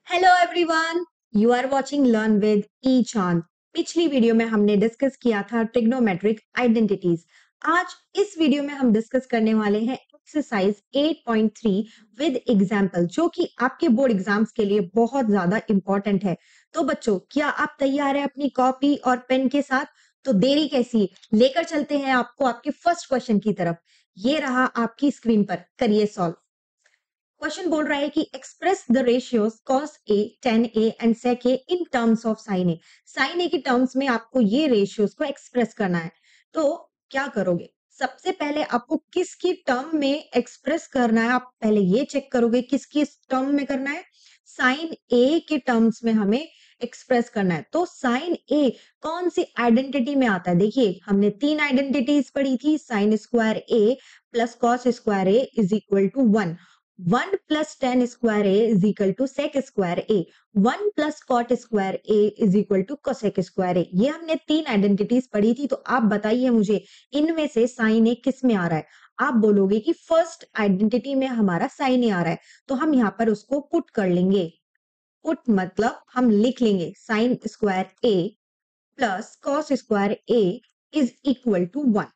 Hello everyone, you are watching learn with E Chand. पिछली video में हमने डिस्कस किया था ट्रिग्नोमेट्रिक आइडेंटिटीज। आज इस वीडियो में हम डिस्कस करने वाले हैं एक्सरसाइज 8.3 विद एग्जांपल, जो कि आपके बोर्ड एग्जाम्स के लिए बहुत ज्यादा इंपॉर्टेंट है। तो बच्चों, क्या आप तैयार हैं अपनी कॉपी और पेन के साथ? तो देरी कैसी, लेकर चलते हैं आपको आपके फर्स्ट क्वेश्चन की तरफ। ये रहा आपकी स्क्रीन पर, करिए सॉल्व। क्वेश्चन बोल रहा है कि express the ratios cos a tan a and sec a in terms of sin a। sin a की टर्म्स में आपको ये रेशियोज को एक्सप्रेस करना है। तो क्या करोगे? सबसे पहले आपको किसकी टर्म में एक्सप्रेस करना है, आप पहले ये चेक करोगे किसकी टर्म में करना है। sin a के टर्म्स में हमें एक्सप्रेस करना है। तो sin a कौन सी आइडेंटिटी में आता है? देखिए, हमने तीन आइडेंटिटीज पढ़ी थी। sin square a plus cos square a is equal to 1। 1 plus tan square a is equal to sec square a। 1 plus cot square a is equal to cosec square a। ये हमने तीन identities पढ़ी थी। तो आप बताइए मुझे, इनमें से साइन ए किस में आ रहा है? आप बोलोगे कि फर्स्ट आइडेंटिटी में हमारा साइन ए आ रहा है, तो हम यहाँ पर उसको पुट कर लेंगे। पुट मतलब हम लिख लेंगे sine square A plus cos square A is equal to 1।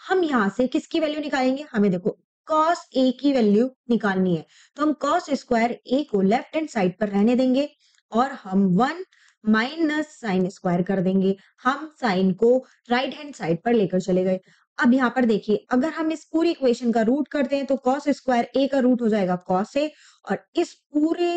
हम यहां से किसकी वैल्यू निकालेंगे? हमें देखो cos a की वैल्यू निकालनी है। तो हम cos स्क्वायर a को लेफ्ट हैंड साइड पर रहने देंगे और हम 1 माइनस साइन स्क्वायर कर देंगे। हम साइन को राइट हैंड साइड पर लेकर चले गए। अब यहाँ पर देखिए, अगर हम इस पूरी इक्वेशन का रूट करते हैं तो cos स्क्वायर a का रूट हो जाएगा cos a, और इस पूरे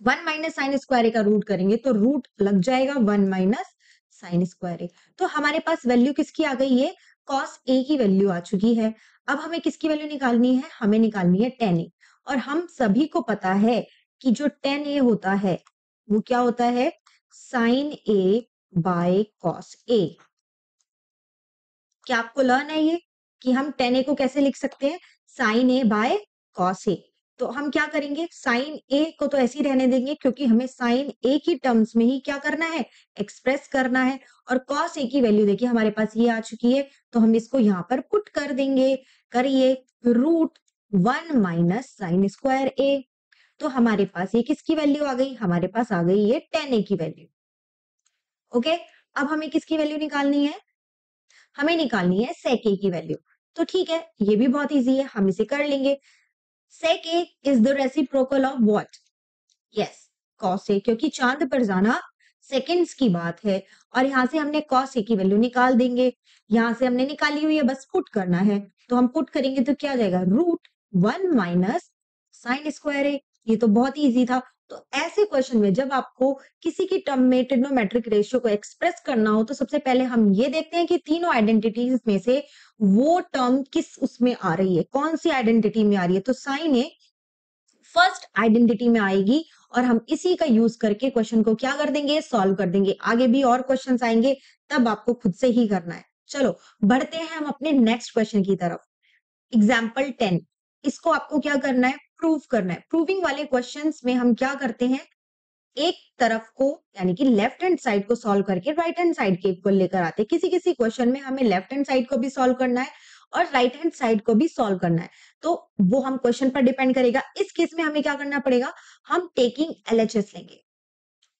1 माइनस साइन स्क्वायर ए का रूट करेंगे तो रूट लग जाएगा 1 माइनस साइन स्क्वायर ए। तो हमारे पास वैल्यू किसकी आ गई है? cos a की वैल्यू आ चुकी है। अब हमें किसकी वैल्यू निकालनी है? हमें निकालनी है tan a। और हम सभी को पता है कि जो tan a होता है वो क्या होता है? sin a by cos a। क्या आपको लर्न है ये कि हम tan a को कैसे लिख सकते हैं? sin a by cos a। तो हम क्या करेंगे? sin a को तो ऐसे ही रहने देंगे, क्योंकि हमें sin a की टर्म्स में ही क्या करना है? एक्सप्रेस करना है। और cos a की वैल्यू देखिए हमारे पास ये आ चुकी है, तो हम इसको यहाँ पर पुट कर देंगे। करिए, root 1 minus sine square a। तो हमारे पास ये किसकी वैल्यू आ गई? हमारे पास आ गई ये tan a की वैल्यू। ओके, अब हमें किसकी वैल्यू निकालनी है? हमें निकालनी है sec a की वैल्यू। तो ठीक है, ये भी बहुत इजी है, हम इसे कर लेंगे। sec a is the reciprocal of what? Yes, cos a, क्योंकि चांद पर जाना सेकंड्स की बात है। और यहां से हमने cos a की वैल्यू निकाल देंगे। यहां से हमने निकाली हुई है, बस पुट करना है। तो हम पुट करेंगे तो क्या आ जाएगा? Root 1 minus sine square A. ये तो बहुत ही इजी था। तो ऐसे क्वेश्चन में जब आपको किसी की टर्म में ट्रिग्नोमेट्रिक रेशियो को एक्सप्रेस करना हो, तो सबसे पहले हम ये देखते हैं कि तीनों आइडेंटिटीज में से वो टर्म किस उसमें आ रही है, कौन सी आइडेंटिटी में आ रही है। तो साइन ए फर्स्ट आइडेंटिटी में आएगी और हम इसी का यूज करके क्वेश्चन को क्या कर देंगे? सॉल्व कर देंगे। आगे भी और क्वेश्चंस आएंगे, तब आपको खुद से ही करना है। चलो बढ़ते हैं हम अपने नेक्स्ट क्वेश्चन की तरफ। एग्जाम्पल 10। इसको आपको क्या करना है? प्रूव करना है। प्रूविंग वाले क्वेश्चंस में हम क्या करते हैं? एक तरफ को यानी कि लेफ्ट हैंड साइड को सॉल्व करके राइट हैंड साइड के इक्वल लेकर आते हैं। किसी किसी क्वेश्चन में हमें लेफ्ट हैंड साइड को भी सॉल्व करना है और राइट हैंड साइड को भी सॉल्व करना है। तो वो हम क्वेश्चन पर डिपेंड करेगा। इस केस में हमें क्या करना पड़ेगा? हम टेकिंग एलएचएस लेंगे।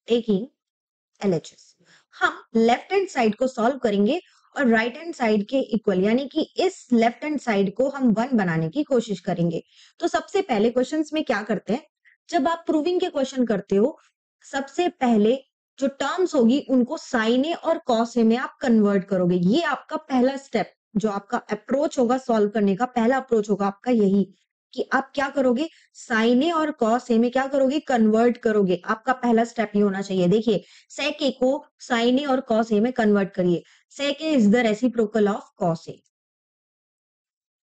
टेकिंग एलएचएस, हम लेफ्ट हैंड साइड को सॉल्व करेंगे और राइट हैंड साइड के इक्वल, यानी कि इस लेफ्ट हैंड साइड को हम 1 बनाने की कोशिश करेंगे। तो सबसे पहले क्वेश्चंस में क्या करते हैं, जब आप प्रूविंग के क्वेश्चन करते हो, सबसे पहले जो टर्म्स होगी उनको साइन ए और कॉस ए में आप कन्वर्ट करोगे। ये आपका पहला स्टेप, जो आपका अप्रोच होगा सॉल्व करने का, पहला अप्रोच होगा आपका यही, कि आप क्या करोगे? साइन ए और कॉस ए में क्या करोगे? कन्वर्ट करोगे। आपका पहला स्टेप ये होना चाहिए। देखिए, sec a को sin a और cos a में कन्वर्ट करिए। sec a is the reciprocal of cos a।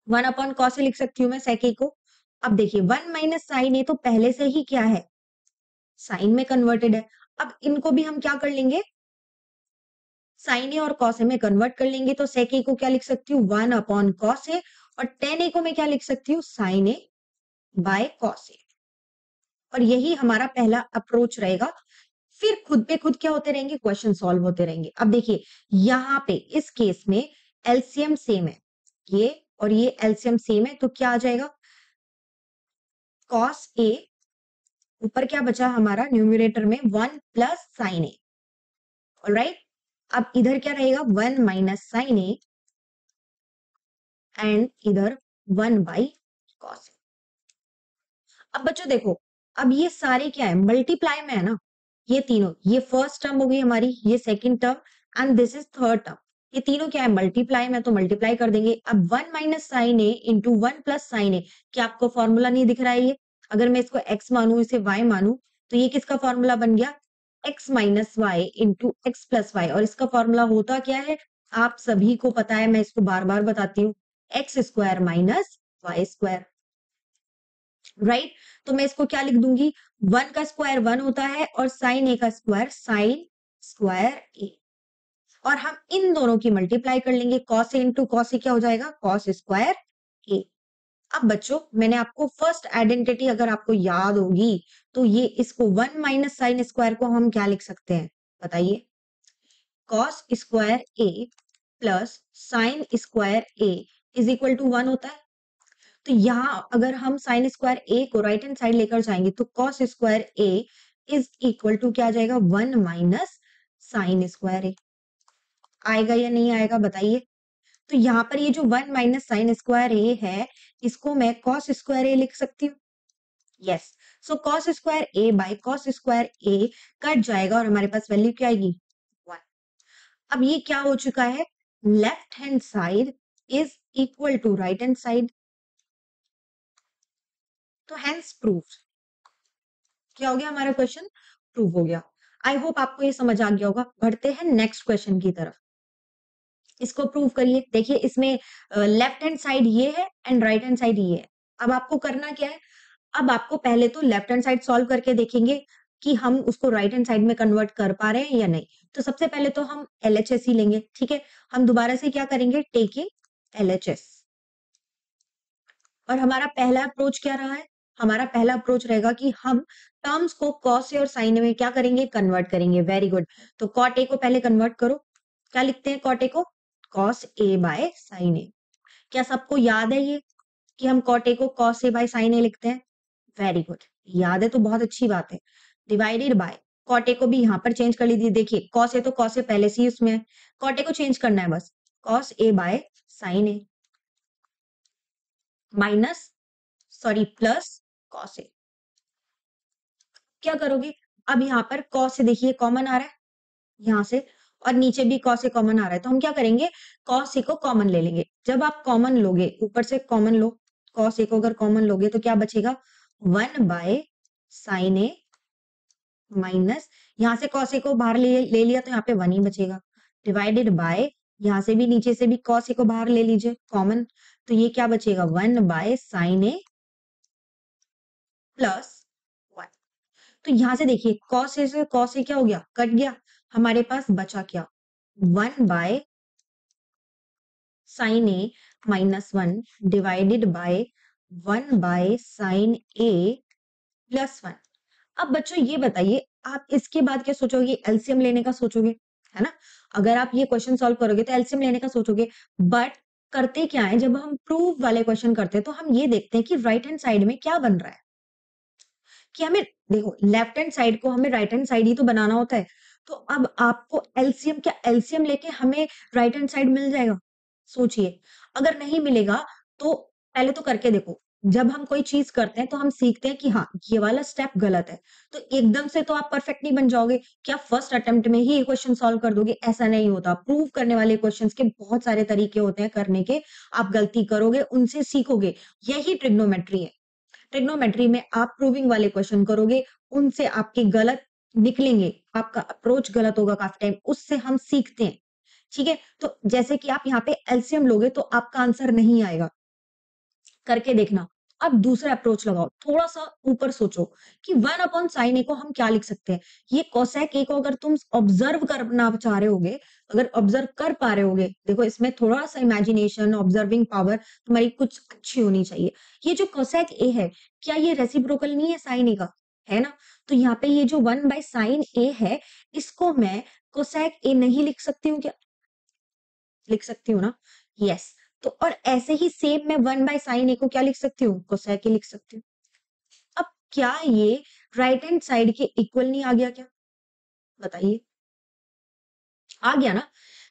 1 upon cos a लिख सकती हूँ मैं sec a को। अब देखिए 1 माइनस sin a तो पहले से ही क्या है? साइन में कन्वर्टेड है। अब इनको भी हम क्या कर लेंगे? sin a और cos a में कन्वर्ट कर लेंगे। तो sec a को क्या लिख सकती हूँ? 1 अपॉन cos a, और tan a को मैं क्या लिख सकती हूँ? sin a by cos a। और यही हमारा पहला अप्रोच रहेगा। फिर खुद पे खुद क्या होते रहेंगे? क्वेश्चन सॉल्व होते रहेंगे। अब देखिए, यहाँ पे इस केस में एलसीएम सेम है, ये और ये एलसीएम सेम है, तो क्या आ जाएगा? cos a ऊपर क्या बचा हमारा न्यूमरेटर में 1 प्लस साइन ए। ऑलराइट, अब इधर क्या रहेगा 1 माइनस साइन ए एंड इधर 1 बाई कॉस ए। अब बच्चों देखो, अब ये सारे क्या है मल्टीप्लाई में है ना, ये तीनों, ये फर्स्ट टर्म हो गई हमारी, ये second term and this is third term, ये तीनों क्या है मल्टीप्लाई में, तो मल्टीप्लाई कर देंगे। अब 1 minus sine A into 1 plus sine A, क्या आपको फॉर्मूला नहीं दिख रहा है ये? अगर मैं इसको x मानू, इसे y मानू, तो ये किसका फॉर्मूला बन गया x minus y into x plus y. और इसका फॉर्मूला होता क्या है आप सभी को पता है, मैं इसको बार बार बताती हूँ, x square minus y square, right. तो मैं इसको क्या लिख दूंगी, 1 का स्क्वायर 1 होता है और साइन ए का स्क्वायर साइन स्क्वायर ए, और हम इन दोनों की मल्टीप्लाई कर लेंगे, cos A into cos A क्या हो जाएगा कॉस स्क्वायर ए। अब बच्चों मैंने आपको फर्स्ट आइडेंटिटी अगर आपको याद होगी तो ये इसको 1 माइनस साइन स्क्वायर को हम क्या लिख सकते हैं बताइए, cos square A plus sine square A is equal to 1 होता है। तो यहाँ अगर हम साइन स्क्वायर ए को राइट हैंड साइड लेकर जाएंगे तो cos square A is equal to क्या आ जाएगा 1 माइनस साइन स्क्वायर ए। आएगा या नहीं आएगा बताइए। तो यहाँ पर ये जो 1 माइनस साइन स्क्वायर ए है इसको मैं कॉस स्क्वायर ए लिख सकती हूँ। Yes, so cos square A by cos square A cut जाएगा और हमारे पास वैल्यू क्या आएगी 1। अब ये क्या हो चुका है, left hand side is equal to right hand side, तो हैंस प्रूफ क्या हो गया हमारा क्वेश्चन प्रूव हो गया। आई होप आपको ये समझ आ गया होगा। बढ़ते हैं नेक्स्ट क्वेश्चन की तरफ, इसको प्रूव करिए। देखिए इसमें लेफ्ट हैंड साइड ये है एंड राइट हैंड साइड ये है। अब आपको करना क्या है, अब आपको पहले तो लेफ्ट हैंड साइड सॉल्व करके देखेंगे कि हम उसको राइट हैंड साइड में कन्वर्ट कर पा रहे हैं या नहीं। तो सबसे पहले तो हम LHS ही लेंगे, ठीक है। हम दोबारा से क्या करेंगे टेकिंग LHS, और हमारा पहला अप्रोच क्या रहा है, हमारा पहला अप्रोच रहेगा कि हम टर्म्स को कॉस ए और साइन में क्या करेंगे कन्वर्ट करेंगे। वेरी गुड, तो कॉट ए को पहले कन्वर्ट करो, क्या लिखते हैं कॉट ए को cos A by sine A. क्या सबको याद है ये कि हम कॉट ए को कॉस ए बाय साइन ए लिखते हैं? वेरी गुड, याद है तो बहुत अच्छी बात है। डिवाइडेड बाय कॉट ए को भी यहाँ पर चेंज कर लीजिए, देखिए कॉस ए तो कॉस ए पहले से ही उसमें है, कॉट ए को चेंज करना है बस, cos A by sine A minus sorry plus cos A. क्या करोगे, अब यहाँ पर कॉस से देखिए कॉमन आ रहा है यहाँ से, और नीचे भी कॉस से कॉमन आ रहा है, तो हम क्या करेंगे कॉस ए को कॉमन ले लेंगे। जब आप कॉमन लोगे ऊपर से कॉमन लो, कॉस ए को अगर कॉमन लोगे तो क्या बचेगा 1 बाय साइन ए माइनस, यहाँ से कॉस ए को बाहर ले लिया तो यहाँ पे 1 ही बचेगा, डिवाइडेड बाय यहाँ से भी नीचे से भी कॉस ए को बाहर ले लीजिए कॉमन, तो ये क्या बचेगा 1 बाय साइन ए प्लस 1। तो यहां से देखिए कॉस ए से कॉस ए क्या हो गया कट गया, हमारे पास बचा क्या 1 by sine A minus 1 divided by 1 by sine A plus 1। अब बच्चों ये बताइए आप इसके बाद क्या सोचोगे, एलसीएम लेने का सोचोगे है ना। अगर आप ये क्वेश्चन सॉल्व करोगे तो एलसीएम लेने का सोचोगे, बट करते क्या है जब हम प्रूफ वाले क्वेश्चन करते हैं तो हम ये देखते हैं कि राइट हैंड साइड में क्या बन रहा है, कि हमें देखो लेफ्ट हैंड साइड को हमें राइट हैंड साइड ही तो बनाना होता है। तो अब आपको एलसीएम, क्या एलसीएम लेके हमें राइट हैंड साइड मिल जाएगा? सोचिए, अगर नहीं मिलेगा तो पहले तो करके देखो। जब हम कोई चीज करते हैं तो हम सीखते हैं कि हाँ ये वाला स्टेप गलत है, तो एकदम से तो आप परफेक्ट नहीं बन जाओगे, क्या फर्स्ट अटेम्प्ट में ही ये क्वेश्चन सॉल्व कर दोगे? ऐसा नहीं होता। प्रूव करने वाले क्वेश्चंस के बहुत सारे तरीके होते हैं करने के, आप गलती करोगे उनसे सीखोगे, यही ट्रिग्नोमेट्री है। ट्रिग्नोमेट्री में आप प्रूविंग वाले क्वेश्चन करोगे, उनसे आपके गलत निकलेंगे, आपका अप्रोच गलत होगा काफी टाइम, उससे हम सीखते हैं। ठीक है, तो जैसे कि आप यहाँ पे एलसीएम लोगे तो आपका आंसर नहीं आएगा, करके देखना। अब दूसरा अप्रोच लगाओ, थोड़ा सा ऊपर सोचो कि 1 अपॉन साइन ए को हम क्या लिख सकते हैं। ये कोसेक ए को अगर तुम ऑब्जर्व करना चाह रहे होगे, अगर ऑब्जर्व कर पा रहे होगे, देखो इसमें थोड़ा सा इमेजिनेशन ऑब्जर्विंग पावर तुम्हारी कुछ अच्छी होनी चाहिए। ये जो कोसेक ए है क्या ये रेसिप्रोकल नहीं है साइन ए का, है ना। तो यहाँ पे ये जो 1 बाय साइन ए है इसको मैं कोसेक ए नहीं लिख सकती हूँ क्या, लिख सकती हूँ ना। यस, तो और ऐसे ही सेम मैं 1 बाय साइन ए को क्या लिख सकती हूँ कोसेक ए लिख सकती हूँ। अब क्या ये राइट हैंड साइड के इक्वल नहीं आ गया क्या? बताइए, आ गया ना?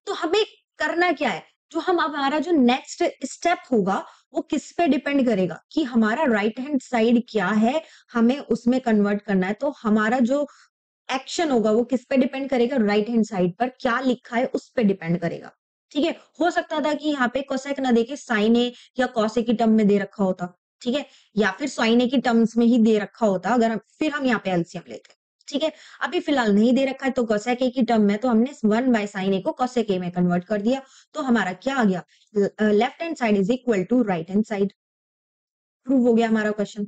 तो हमें करना क्या है? जो हम हमारा जो नेक्स्ट स्टेप होगा, वो किस पे डिपेंड करेगा कि हमारा राइट हैंड साइड क्या है, हमें उसमें कन्वर्ट करना है। तो हमारा जो एक्शन होगा वो किस पे डिपेंड करेगा? राइट हैंड साइड पर क्या लिखा है उस पे डिपेंड करेगा। ठीक है? हो सकता था कि यहाँ पे कोसेक ना देके साइन ए या कॉस ए की टर्म में दे रखा होता। ठीक है? या फिर साइन ए की टर्म्स में ही दे रखा होता अगर फिर हम यहाँ पे एलसीएम लेते। ठीक है? अभी फिलहाल नहीं दे रखा है तो कोसेक ए की टर्म में तो हमने 1 बाय साइन ए को कोसेक ए में कन्वर्ट कर दिया। तो हमारा क्या आ गया? Left hand side is equal to right hand side. Prove हो गया हमारा क्वेश्चन।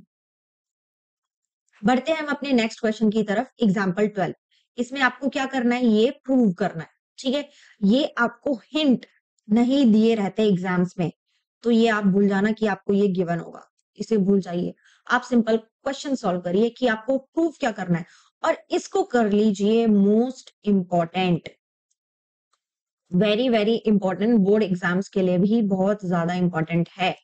बढ़ते हैं हम अपने नेक्स्ट क्वेश्चन की तरफ, एग्जाम्पल 12। इसमें आपको क्या करना है? ये प्रूव करना है। ठीक है? ये आपको हिंट नहीं दिए रहते एग्जाम्स में, तो ये आप भूल जाना कि आपको ये गिवन होगा, इसे भूल जाइए। आप सिंपल क्वेश्चन सॉल्व करिए कि आपको प्रूव क्या करना है, और इसको कर लीजिए most important, very very important, board exams के लिए भी बहुत ज्यादा इंपॉर्टेंट है।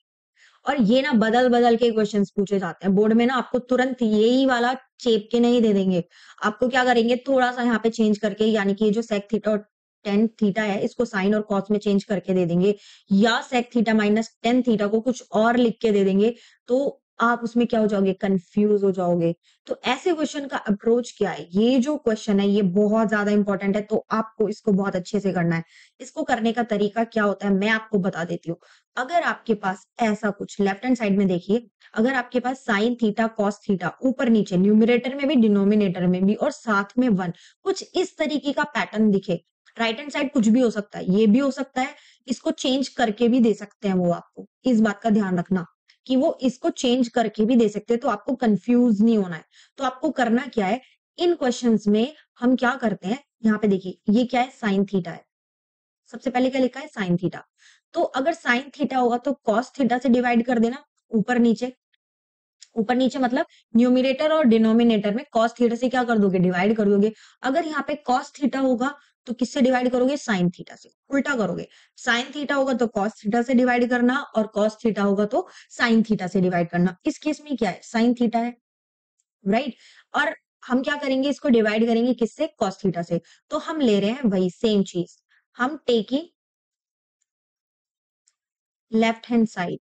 और ये ना बदल बदल के क्वेश्चंस पूछे जाते हैं बोर्ड में ना, आपको तुरंत यही वाला चेप के नहीं दे देंगे। आपको क्या करेंगे? थोड़ा सा यहाँ पे चेंज करके, यानी कि ये जो सेक थीटा और टेन थीटा है इसको साइन और कॉस में चेंज करके दे देंगे, या sec theta minus tan theta को कुछ और लिख के दे देंगे, तो आप उसमें क्या हो जाओगे? कंफ्यूज हो जाओगे। तो ऐसे क्वेश्चन का अप्रोच क्या है? ये जो क्वेश्चन है ये बहुत ज्यादा इंपॉर्टेंट है, तो आपको इसको बहुत अच्छे से करना है। इसको करने का तरीका क्या होता है मैं आपको बता देती हूँ। अगर आपके पास ऐसा कुछ लेफ्ट हैंड साइड में देखिए, अगर आपके पास साइन थीटा कॉस थीटा ऊपर नीचे न्यूमरेटर में भी डिनोमिनेटर में भी और साथ में 1, कुछ इस तरीके का पैटर्न दिखे, राइट हैंड साइड कुछ भी हो सकता है, ये भी हो सकता है, इसको चेंज करके भी दे सकते हैं वो आपको, इस बात का ध्यान रखना कि वो इसको चेंज करके भी दे सकते हैं, तो आपको कंफ्यूज नहीं होना है। तो आपको करना क्या है? इन क्वेश्चंस में हम क्या करते हैं, यहाँ पे देखिए ये क्या है? साइन थीटा है। सबसे पहले क्या लिखा है? Sine theta. तो अगर साइन थीटा होगा तो कॉस थीटा से डिवाइड कर देना, ऊपर नीचे। ऊपर नीचे मतलब न्यूमरेटर और डिनोमिनेटर में कॉस थीटा से क्या कर दोगे? डिवाइड कर दोगे। अगर यहाँ पे कॉस थीटा होगा तो किससे डिवाइड करोगे? साइन थीटा से। उल्टा करोगे, साइन थीटा होगा तो कॉस थीटा से डिवाइड करना, और कॉस थीटा होगा तो साइन थीटा से डिवाइड करना। इस केस में क्या है? साइन थीटा है, राइट? और हम क्या करेंगे? इसको डिवाइड करेंगे किससे? कॉस थीटा से। तो हम ले रहे हैं वही सेम चीज, हम टेकिंग लेफ्ट हैंड साइड,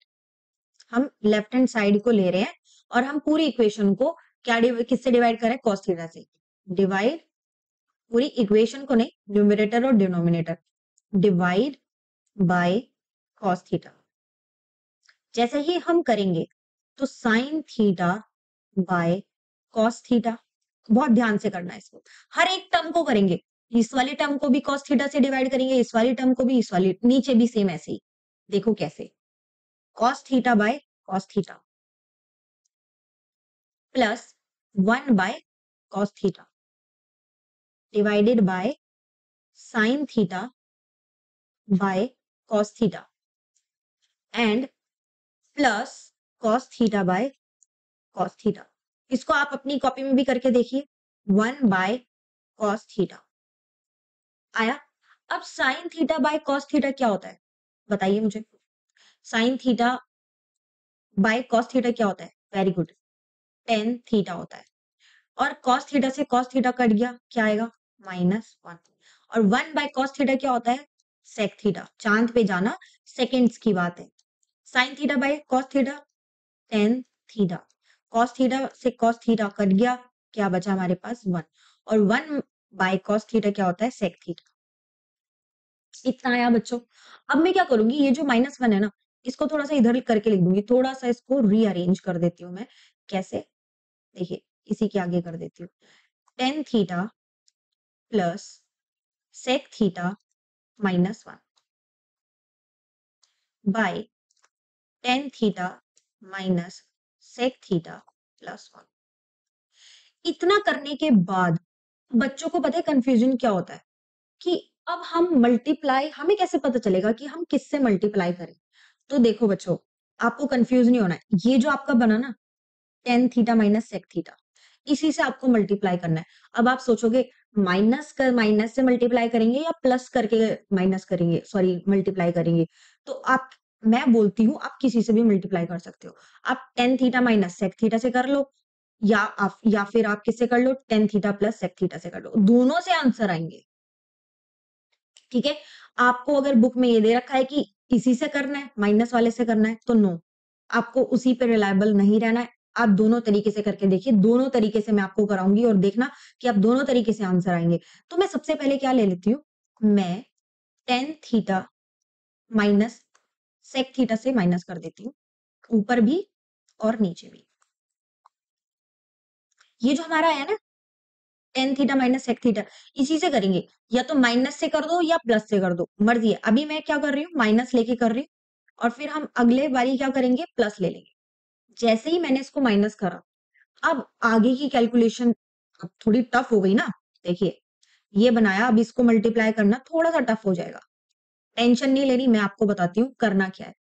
हम लेफ्ट हैंड साइड को ले रहे हैं, और हम पूरी इक्वेशन को क्या किससे डिवाइड करें? कॉस थीटा से। डिवाइड, पूरी इक्वेशन को नहीं, न्यूमरेटर और denominator, divide by cos theta. जैसे ही हम करेंगे तो sign theta by cos theta, बहुत ध्यान से करना है इसको, हर एक टर्म को करेंगे। इस वाली टर्म को भी कॉस थीटा से डिवाइड करेंगे, इस वाली टर्म को भी, इस वाली नीचे भी सेम ऐसे ही। देखो कैसे, cos theta by cos theta plus 1 by cos theta divided by sine theta by cos theta and plus cos theta by cos theta. इसको आप अपनी कॉपी में भी करके देखिए, 1 बाय कॉस थीटा आया। अब sine theta by cos theta क्या होता है? बताइए मुझे। Sign theta by cos theta क्या होता है? वेरी गुड, टेन थीटा होता है। और cos थीटा से cos थीटा कट गया, क्या आएगा? -1। और 1 बाय cos थीटा क्या होता है? sec theta. चांद पे जाना सेकंड्स की बात है। sin theta by cos theta, tan theta. cos theta से cos थीटा कट गया, क्या बचा हमारे पास? 1। और 1 बाय cos थीटा क्या होता है? sec theta. इतना आया बच्चों। अब मैं क्या करूंगी, ये जो -1 है ना, इसको थोड़ा सा इधर करके लिख दूंगी, थोड़ा सा इसको रीअरेंज कर देती हूँ मैं। कैसे? देखिए, इसी के आगे कर देती हूँ। tan theta plus sec theta -1 by tan theta minus sec theta +1। इतना करने के बाद बच्चों को पता है कंफ्यूजन क्या होता है कि अब हम मल्टीप्लाई, हमें कैसे पता चलेगा कि हम किससे मल्टीप्लाई करें? तो देखो बच्चों, आपको कंफ्यूज नहीं होना है। ये जो आपका बना ना tan theta minus sec theta, इसी से आपको मल्टीप्लाई करना है। अब आप सोचोगे माइनस से मल्टीप्लाई करेंगे या प्लस करके माइनस करेंगे, सॉरी मल्टीप्लाई करेंगे। तो आप, मैं बोलती हूँ आप किसी से भी मल्टीप्लाई कर सकते हो। आप tan theta minus sec theta से कर लो, या फिर आप किससे कर लो, tan theta plus sec theta से कर लो, दोनों से आंसर आएंगे। ठीक है, आपको अगर बुक में ये दे रखा है कि इसी से करना है, माइनस वाले से करना है, तो नो, आपको उसी पे रिलायबल नहीं रहना है। आप दोनों तरीके से करके देखिए, दोनों तरीके से मैं आपको कराऊंगी और देखना कि आप दोनों तरीके से आंसर आएंगे। तो मैं सबसे पहले क्या ले लेती हूँ, मैं tan theta minus sec theta से माइनस कर देती हूँ, ऊपर भी और नीचे भी। ये जो हमारा है ना tan theta minus sec theta, इसी से करेंगे, या तो माइनस से कर दो या प्लस से कर दो, मर्जी है। अभी मैं क्या कर रही हूँ, माइनस लेके कर रही हूँ, और फिर हम अगले बारी क्या करेंगे, प्लस ले लेंगे। जैसे ही मैंने इसको माइनस करा, अब आगे की कैलकुलेशन अब थोड़ी टफ हो गई ना। देखिए, ये बनाया, अब इसको मल्टीप्लाई करना थोड़ा सा टफ हो जाएगा। टेंशन नहीं लेनी, मैं आपको बताती हूँ करना क्या है।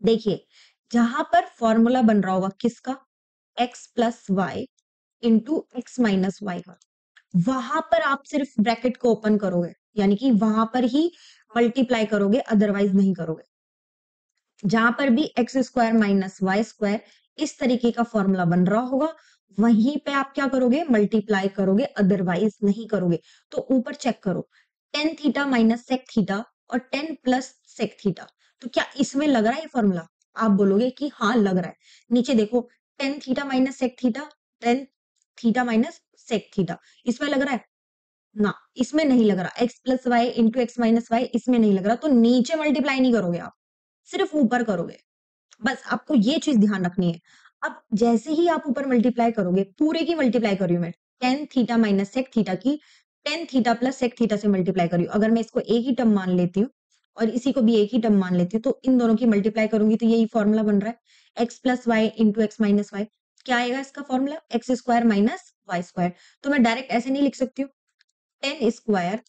देखिए, जहां पर फॉर्मूला बन रहा होगा किसका, x plus y into x minus y का, वहां पर आप सिर्फ ब्रैकेट को ओपन करोगे, यानी कि वहां पर ही मल्टीप्लाई करोगे, अदरवाइज नहीं करोगे। जहां पर भी x square minus y square इस तरीके का फॉर्मूला बन रहा होगा, वहीं पे आप क्या करोगे, मल्टीप्लाई करोगे, अदरवाइज नहीं करोगे। तो ऊपर चेक करो, tan theta minus sec theta और टेन प्लस सेक थीटा, तो क्या इसमें लग रहा है ये फॉर्मूला? आप बोलोगे कि हाँ लग रहा है। नीचे देखो, tan theta minus sec theta, tan theta minus sec theta, इसमें लग रहा है ना? इसमें नहीं लग रहा। X plus y into x minus y, इसमें नहीं लग रहा, तो नीचे मल्टीप्लाई नहीं करोगे आप, सिर्फ ऊपर करोगे। बस आपको ये चीज ध्यान रखनी है। अब जैसे ही आप ऊपर मल्टीप्लाई करोगे, पूरे की मल्टीप्लाई कर रही हूं मैं, tan theta minus sec theta की tan theta plus sec theta से मल्टीप्लाई कर रही हूँ। अगर मैं इसको एक ही टर्म मान लेती हूँ और इसी को भी एक ही टर्म मान लेती हूँ, तो इन दोनों की मल्टीप्लाई करूंगी तो यही फॉर्मूला बन रहा है, x plus y into x minus y. क्या आएगा इसका formula, x square minus y square. तो मैं डायरेक्ट ऐसे नहीं लिख सकती हूँ, tan square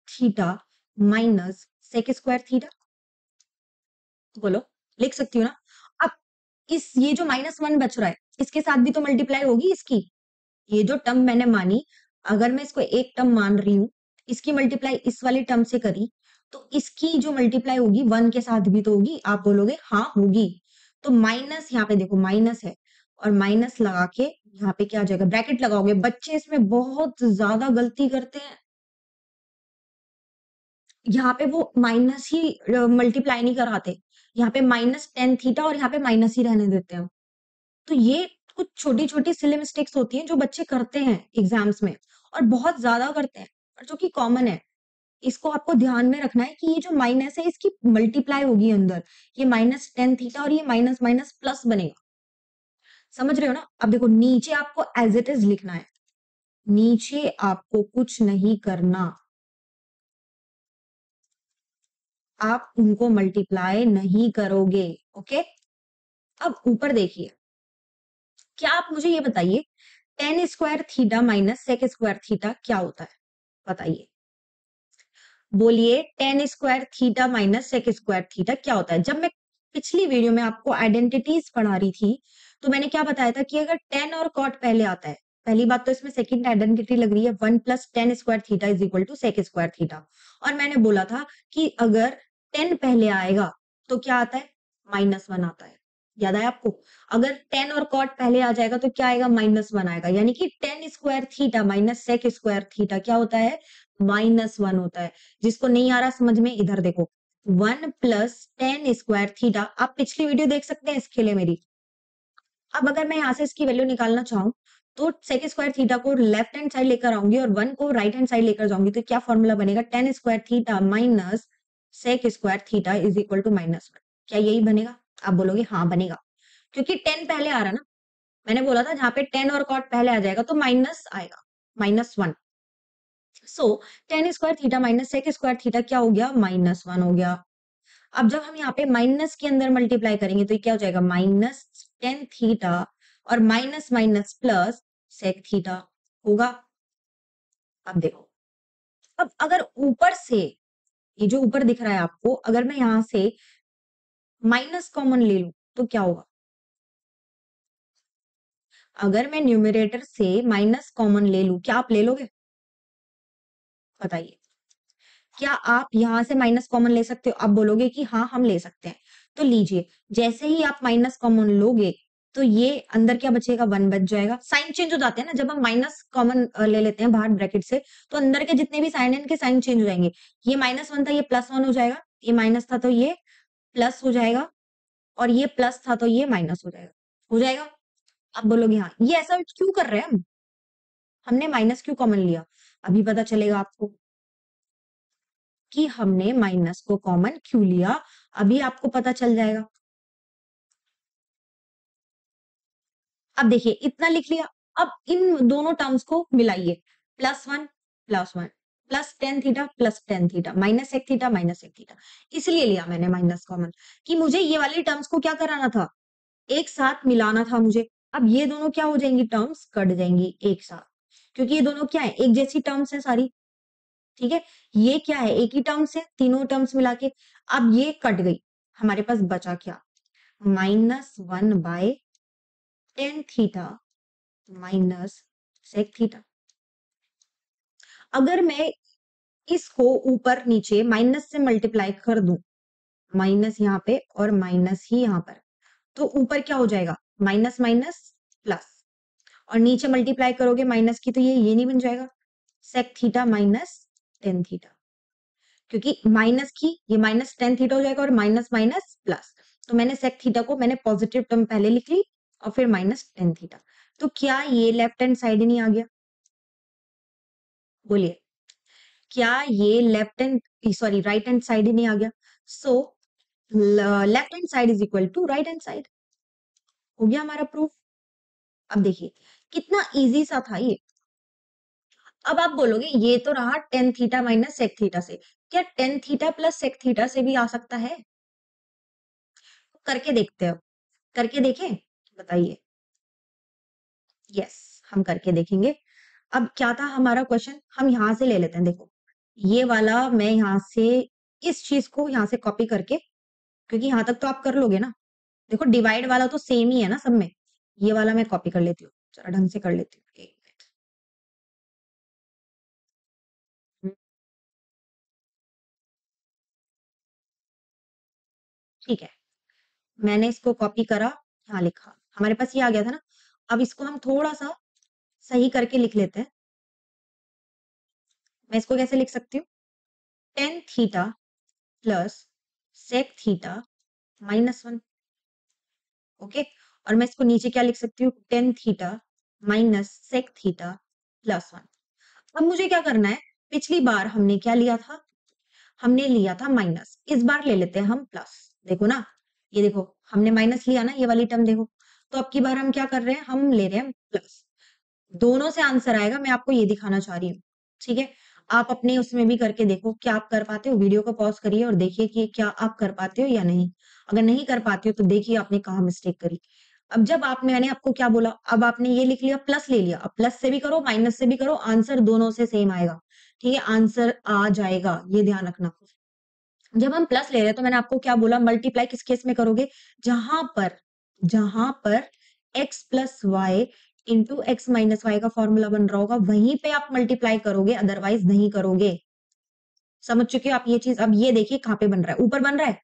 theta minus sec square theta, बोलो, लिख सकती हूँ ना? अब इस ये जो माइनस वन बच रहा है, इसके साथ भी तो मल्टीप्लाई होगी इसकी। ये जो टर्म मैंने मानी, अगर मैं इसको एक टर्म मान रही हूँ, इसकी मल्टीप्लाई इस वाली टर्म से करी, तो इसकी जो मल्टीप्लाई होगी वन के साथ भी तो होगी। आप बोलोगे हाँ होगी। तो माइनस, यहाँ पे देखो माइनस है, और माइनस लगा के यहाँ पे क्या आ जाएगा, ब्रैकेट लगाओगे। बच्चे इसमें बहुत ज्यादा गलती करते हैं, यहाँ पे वो माइनस ही मल्टीप्लाई नहीं कराते, यहाँ पे माइनस टेन थीटा और यहाँ पे माइनस ही रहने देते हैं। तो ये कुछ छोटी छोटी सिली मिस्टेक्स होती हैं जो बच्चे करते हैं एग्जाम्स में, और बहुत ज्यादा करते हैं, और जो कि कॉमन है। इसको आपको ध्यान में रखना है कि ये जो माइनस है इसकी मल्टीप्लाई होगी अंदर, ये माइनस टेन थीटा और ये माइनस माइनस प्लस बनेगा। समझ रहे हो ना? अब देखो, नीचे आपको एज इट इज लिखना है, नीचे आपको कुछ नहीं करना, आप उनको मल्टीप्लाई नहीं करोगे। ओके, अब ऊपर देखिए, क्या आप मुझे ये बताइए, tan square theta minus sec square theta क्या होता है? बताइए, बोलिए, tan square theta minus sec square theta क्या होता है? जब मैं पिछली वीडियो में आपको आइडेंटिटीज पढ़ा रही थी, तो मैंने क्या बताया था कि अगर टेन और कॉट पहले आता है, पहली बात तो इसमें सेकंड आइडेंटिटी लग रही है, one plus tan square theta is equal to sec square theta. और मैंने बोला था कि अगर टेन पहले आएगा तो क्या आता है, माइनस वन आता है। याद है आपको? अगर टेन और कॉट पहले आ जाएगा तो क्या आएगा, माइनस वन आएगा। यानी कि tan square theta minus sec square theta क्या होता है, माइनस वन होता है। जिसको नहीं आ रहा समझ में, इधर देखो, one plus tan square theta, आप पिछली वीडियो देख सकते हैं इसके लिए मेरी। अब अगर मैं यहाँ से इसकी वैल्यू निकालना चाहूँ, तो सेक स्क्वायर थीटा को लेफ्ट हैंड साइड लेकर आऊंगी और वन को राइट हैंड साइड लेकर जाऊंगी, तो क्या फॉर्मूला बनेगा, tan square theta minus sec square theta is equal to minus one. क्या यही बनेगा? आप बोलोगे हाँ बनेगा, क्योंकि टेन पहले आ रहा ना। मैंने बोला था जहां पे टेन और कॉट पहले आ जाएगा तो माइनस आएगा, minus one. So tan square theta minus sec square theta क्या हो गया, माइनस वन हो गया। अब जब हम यहाँ पे माइनस के अंदर मल्टीप्लाई करेंगे तो ये क्या हो जाएगा, माइनस टेन थीटा और minus minus plus sec theta होगा। अब देखो, अब अगर ऊपर से, ये जो ऊपर दिख रहा है आपको, अगर मैं यहां से माइनस कॉमन ले लूं तो क्या होगा? अगर मैं न्यूमरेटर से माइनस कॉमन ले लूं, क्या आप ले लोगे? बताइए, क्या आप यहां से माइनस कॉमन ले सकते हो? आप बोलोगे कि हाँ हम ले सकते हैं। तो लीजिए, जैसे ही आप माइनस कॉमन लोगे तो ये अंदर क्या बचेगा, 1 बच जाएगा। साइन चेंज हो जाते हैं ना जब हम माइनस कॉमन ले लेते हैं बाहर ब्रैकेट से, तो अंदर के जितने भी साइन है इनके साइन चेंज हो जाएंगे। ये -1 था, ये +1 हो जाएगा, ये माइनस था तो ये प्लस हो जाएगा, और ये प्लस था तो ये माइनस हो जाएगा। हो जाएगा? आप बोलोगे हाँ, ये ऐसा क्यों कर रहे हैं हम? हमने माइनस क्यों कॉमन लिया? अभी पता चलेगा आपको कि हमने माइनस को कॉमन क्यों लिया, अभी आपको पता चल जाएगा। अब देखिए इतना लिख लिया, अब इन दोनों टर्म्स को मिलाइए, +1 +1 +tan theta +tan theta -sec theta -sec theta. इसलिए लिया मैंने माइनस कॉमन कि मुझे ये वाली टर्म्स को क्या कराना था, एक साथ मिलाना था मुझे। अब ये दोनों क्या हो जाएंगी, टर्म्स कट जाएंगी एक साथ, क्योंकि ये दोनों क्या है, एक जैसी टर्म्स है सारी। ठीक है, ये क्या है, एक ही टर्म्स है, तीनों टर्म्स मिला के। अब ये कट गई, हमारे पास बचा क्या, -1/tan थीटा -sec थीटा। अगर मैं इसको ऊपर नीचे माइनस से मल्टीप्लाई कर दूं, माइनस यहाँ पे और माइनस ही यहाँ पर, तो ऊपर क्या हो जाएगा, माइनस माइनस प्लस, और नीचे मल्टीप्लाई करोगे माइनस की तो ये नहीं बन जाएगा, सेक थीटा -tan थीटा, क्योंकि माइनस की ये -tan थीटा हो जाएगा और माइनस माइनस प्लस, तो मैंने सेक थीटा को मैंने पॉजिटिव टर्म पहले लिख ली और फिर -tan थीटा। तो क्या ये लेफ्ट हैंड साइड नहीं आ गया, बोलिए, क्या ये left hand, sorry right hand side ही नहीं आ गया? So left hand side is equal to right hand side, हो गया हमारा प्रूफ। अब देखिए कितना इजी सा था ये। अब आप बोलोगे ये तो रहा tan theta minus sec theta से, क्या tan theta plus sec theta से भी आ सकता है? करके देखते हो, करके देखें, बताइए। यस, हम करके देखेंगे। अब क्या था हमारा क्वेश्चन, हम यहां से ले लेते हैं, देखो ये वाला मैं यहां से इस चीज को यहां से कॉपी करके, क्योंकि यहां तक तो आप कर लोगे ना, देखो डिवाइड वाला तो सेम ही है ना सब में, ये वाला मैं कॉपी कर लेती हूँ, जरा ढंग से कर लेती हूँ, एक मिनट। ठीक है, मैंने इसको कॉपी करा, यहाँ लिखा, हमारे पास ये आ गया था ना। अब इसको हम थोड़ा सा सही करके लिख लेते हैं। मैं इसको कैसे लिख सकती हूँ, tan theta plus sec theta -1, okay. और मैं इसको नीचे क्या लिख सकती हूँ, tan theta minus sec theta +1। अब मुझे क्या करना है, पिछली बार हमने क्या लिया था, हमने लिया था माइनस, इस बार ले लेते हैं हम प्लस। देखो ना, ये देखो हमने माइनस लिया ना, ये वाली टर्म देखो, तो अब की बार हम क्या कर रहे हैं, हम ले रहे हैं प्लस। दोनों से आंसर आएगा, मैं आपको ये दिखाना चाह रही हूँ। ठीक है, आप अपने उसमें भी करके देखो, क्या आप कर पाते हो, वीडियो को पॉज करिए और देखिए कि क्या आप कर पाते हो या नहीं। अगर नहीं कर पाते हो तो देखिए आपने कहाँ मिस्टेक करी। अब जब आप, मैंने आपको क्या बोला, अब आपने ये लिख लिया, प्लस ले लिया, अब प्लस से भी करो माइनस से भी करो, आंसर दोनों से सेम आएगा। ठीक है, आंसर आ जाएगा, ये ध्यान रखना। जब हम प्लस ले रहे हैं तो मैंने आपको क्या बोला, मल्टीप्लाई किस केस में करोगे, जहां पर x plus y into x minus y का फॉर्मूला बन रहा होगा, वहीं पे आप मल्टीप्लाई करोगे, अदरवाइज नहीं करोगे। समझ चुके हो आप ये चीज? अब ये देखिए कहां पे बन रहा है, ऊपर बन रहा है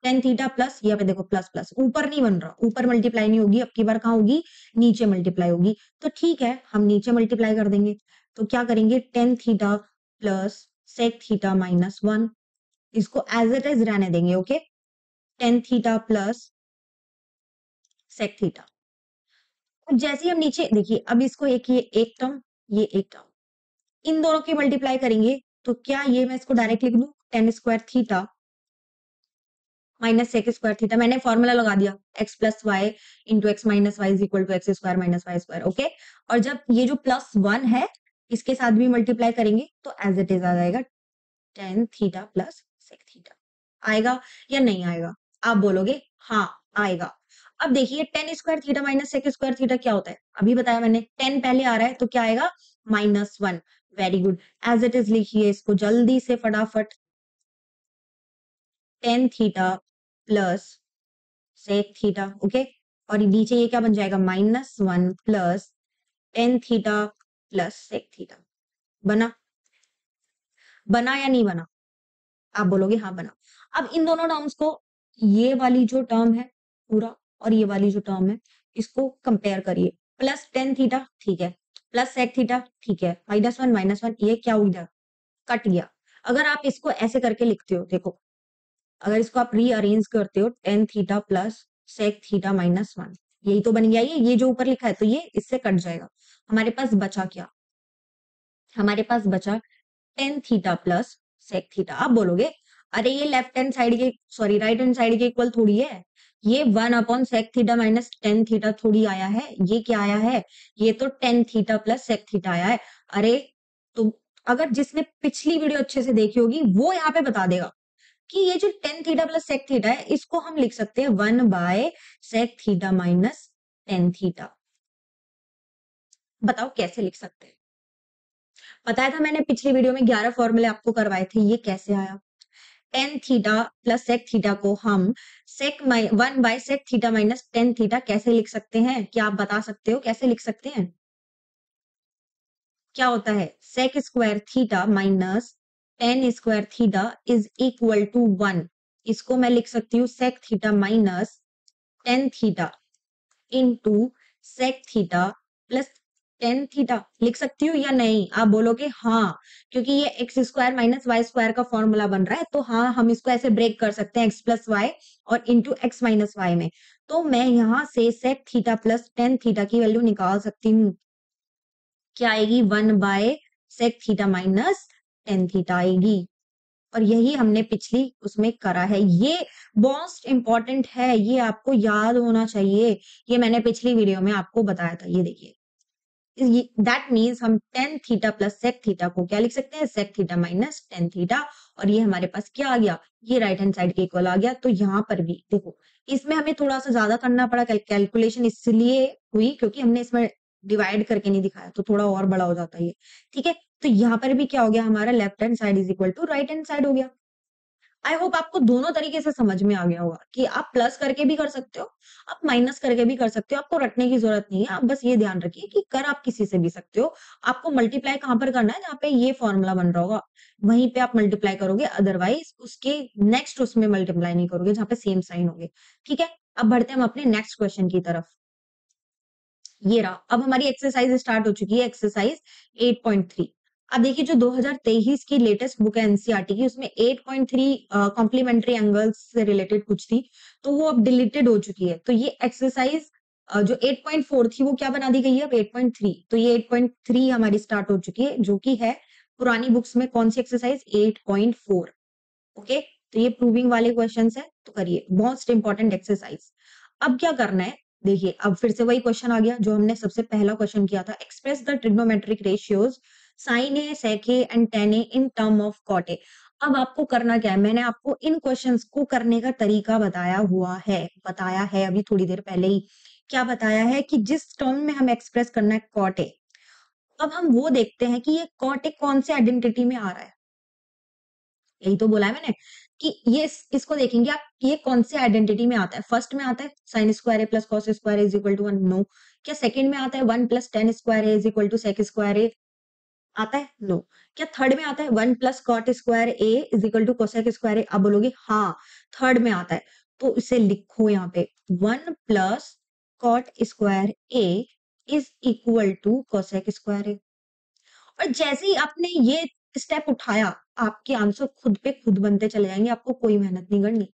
tan थीटा प्लस, यहाँ पे देखो प्लस प्लस, ऊपर नहीं बन रहा, ऊपर मल्टीप्लाई नहीं होगी, अब की बार कहाँ होगी, नीचे मल्टीप्लाई होगी। तो ठीक है, हम नीचे मल्टीप्लाई कर देंगे, तो क्या करेंगे, tan theta plus sec theta -1, इसको एज इट इज रहने देंगे, okay. tan theta plus sec theta. अब जैसे ही हम नीचे देखिए, अब इसको एक, ये एक टर्म, ये एक टर्म, इन दोनों की मल्टीप्लाई करेंगे, तो क्या ये मैं इसको डायरेक्ट लिख दूं, tan square theta minus sec square theta, मैंने फॉर्मूला लगा दिया, x plus y into x minus y is equal to x square minus y square, okay. और जब ये जो +1 है इसके साथ भी मल्टीप्लाई करेंगे तो एज इट इज आ जाएगा tan theta plus sec theta. आएगा या नहीं आएगा? आप बोलोगे हाँ आएगा। अब देखिए tan square theta minus sec square theta क्या होता है, अभी बताया मैंने, tan पहले आ रहा है तो क्या आएगा, -1। Very good, as it is लिखिए इसको जल्दी से फटाफट, tan theta plus sec theta, okay. और नीचे ये क्या बन जाएगा, -1 plus tan theta plus sec theta. बना, बना या नहीं बना? आप बोलोगे हाँ बना। अब इन दोनों टर्म्स को, ये वाली जो टर्म है पूरा और ये वाली जो टर्म है, इसको कंपेयर करिए, प्लस टेन थीटा ठीक है, प्लस सेक थीटा ठीक है, माइनस वन ये क्या हो गया, कट गया। अगर आप इसको ऐसे करके लिखते हो, देखो अगर इसको आप रीअरेंज करते हो, tan theta plus sec theta minus one, यही तो बन गया, ये जो ऊपर लिखा है, तो ये इससे कट जाएगा। हमारे पास बचा क्या, हमारे पास बचा tan theta plus sec theta. आप बोलोगे अरे ये लेफ्ट हैंड साइड के, सॉरी राइट हैंड साइड के इक्वल थोड़ी है, ये one upon sec theta minus tan theta थोड़ी आया है, ये क्या आया है, ये तो tan theta plus sec theta आया है। अरे तो अगर जिसने पिछली वीडियो अच्छे से देखी होगी वो यहाँ पे बता देगा कि ये जो tan theta plus sec theta है, इसको हम लिख सकते हैं one by sec theta minus tan theta. बताओ कैसे लिख सकते हैं। बताया था मैंने पिछली वीडियो में 11 फॉर्मूले आपको करवाए थे, ये कैसे आया। Tan theta plus sec theta को हम sec one by sec theta minus tan theta कैसे लिख सकते हैं, क्या आप बता सकते हो कैसे लिख सकते हैं। क्या होता है, sec square theta minus tan square theta is equal to one. इसको मैं लिख सकती हूँ sec theta minus tan theta into sec theta plus tan theta. लिख सकती हूँ या नहीं, आप बोलोगे हाँ, क्योंकि ये x square minus y square का फॉर्मूला बन रहा है, तो हाँ हम इसको ऐसे ब्रेक कर सकते हैं एक्स प्लस वाई और इंटू एक्स माइनस वाई में। तो मैं यहाँ से sec theta plus tan theta की वैल्यू निकाल सकती हूँ, क्या आएगी, one by sec theta minus tan theta आएगी। और यही हमने पिछली उसमें करा है, ये मोस्ट इंपॉर्टेंट है, ये आपको याद होना चाहिए। ये मैंने पिछली वीडियो में आपको बताया था, ये देखिए दैट मीन्स हम tan theta plus sec theta को क्या लिख सकते हैं, sec theta minus tan theta. और ये हमारे पास क्या आ गया, ये राइट हैंड साइड के इक्वल आ गया। तो यहाँ पर भी देखो, इसमें हमें थोड़ा सा ज्यादा करना पड़ा कैलकुलेशन, इसलिए हुई क्योंकि हमने इसमें डिवाइड करके नहीं दिखाया, तो थोड़ा और बड़ा हो जाता है ये, ठीक है। तो यहाँ पर भी क्या हो गया, हमारा left hand side is equal to right hand side हो गया। आई होप आपको दोनों तरीके से समझ में आ गया होगा कि आप प्लस करके भी कर सकते हो, आप माइनस करके भी कर सकते हो, आपको रटने की जरूरत नहीं है। आप बस ये ध्यान रखिए कि कर आप किसी से भी सकते हो, आपको मल्टीप्लाई कहां पर करना है, जहाँ पे ये फॉर्मूला बन रहा होगा वहीं पे आप मल्टीप्लाई करोगे, अदरवाइज उसके नेक्स्ट उसमें मल्टीप्लाई नहीं करोगे जहाँ पे सेम साइन होगे, ठीक है। अब बढ़ते हैं हम अपने नेक्स्ट क्वेश्चन की तरफ। ये रहा, अब हमारी एक्सरसाइज स्टार्ट हो चुकी है, एक्सरसाइज 8.3। अब देखिए जो 2023 की लेटेस्ट बुक है एनसीईआरटी की, उसमें 8.3 कॉम्प्लीमेंट्री एंगल्स से रिलेटेड कुछ थी, तो वो अब डिलीटेड हो चुकी है। तो ये एक्सरसाइज जो 8.4 थी वो क्या बना दी गई है अब 8.3। तो ये 8.3 हमारी स्टार्ट हो चुकी है, जो कि है पुरानी बुक्स में कौन सी एक्सरसाइज 8.4। ओके, तो ये प्रूविंग वाले क्वेश्चंस है, तो करिए, मोस्ट इंपॉर्टेंट एक्सरसाइज। अब क्या करना है, देखिए अब फिर से वही क्वेश्चन आ गया जो हमने सबसे पहला क्वेश्चन किया था, express the trigonometric ratios sine a sec a and tan a in term of cot a. अब आपको करना क्या है, मैंने आपको इन क्वेश्चंस को करने का तरीका बताया है अभी थोड़ी देर पहले ही। क्या बताया है कि जिस टर्म में हमें एक्सप्रेस करना है कॉट ए, अब हम वो देखते हैं कि ये कॉट ए कौन से आइडेंटिटी में आ रहा है। यही तो बोला है मैंने कि ये इसको देखेंगे आप, ये कौन से आइडेंटिटी में आता है। फर्स्ट में आता है sine square A plus cos square is equal to one, no. क्या सेकंड में आता है one plus tan square A is equal to sec square A, आता है, नो। क्या थर्ड में आता है one plus cot square A is equal to cosec square A, आप बोलोगे हाँ थर्ड में आता है। तो इसे लिखो यहाँ पे, one plus cot square A is equal to cosec square A. और जैसे ही आपने ये स्टेप उठाया, आपके आंसर खुद पे खुद बनते चले जाएंगे, आपको कोई मेहनत नहीं करनी।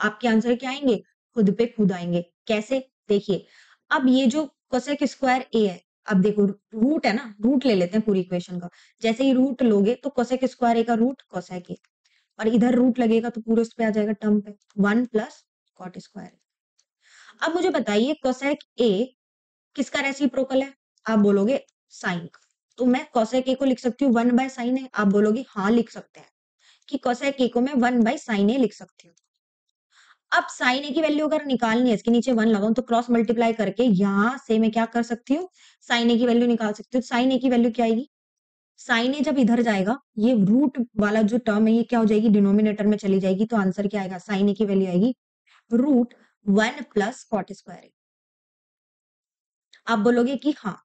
आपके आंसर क्या आएंगे, खुद पे खुद आएंगे। कैसे, देखिए अब ये जो कोसेक स्क्वायर ए है, अब देखो रूट है ना, रूट ले लेते हैं पूरी इक्वेशन का। जैसे ही रूट लोगे तो कोसेक स्क्वायर ए का रूट कोसेक ए, और इधर रूट लगेगा तो पूरे उस पे आ जाएगा टर्म पे, वन प्लस कॉट स्क्वायर। अब मुझे बताइए कोसेक ए किसका रेसिप्रोकल है, आप बोलोगे साइन का। तो मैं कोसेक ए को लिख सकती हूँ वन बाय साइन ए, आप बोलोगे हाँ लिख सकते हैं कि कोसेक ए को मैं वन बाय साइन ए लिख सकती हूँ। अब साइन ए की वैल्यू अगर निकालनी है, इसके नीचे वन लगाऊं तो क्रॉस मल्टीप्लाई करके यहां से मैं क्या कर सकती हूँ, साइन ए की वैल्यू निकाल सकती हूँ। साइन ए की वैल्यू क्या आएगी, साइन ए जब इधर जाएगा, ये रूट वाला जो टर्म है ये क्या हो जाएगी, डिनोमिनेटर में चली जाएगी। तो आंसर क्या आएगा, साइन ए की वैल्यू आएगी root one plus cot square A. आप बोलोगे कि हाँ,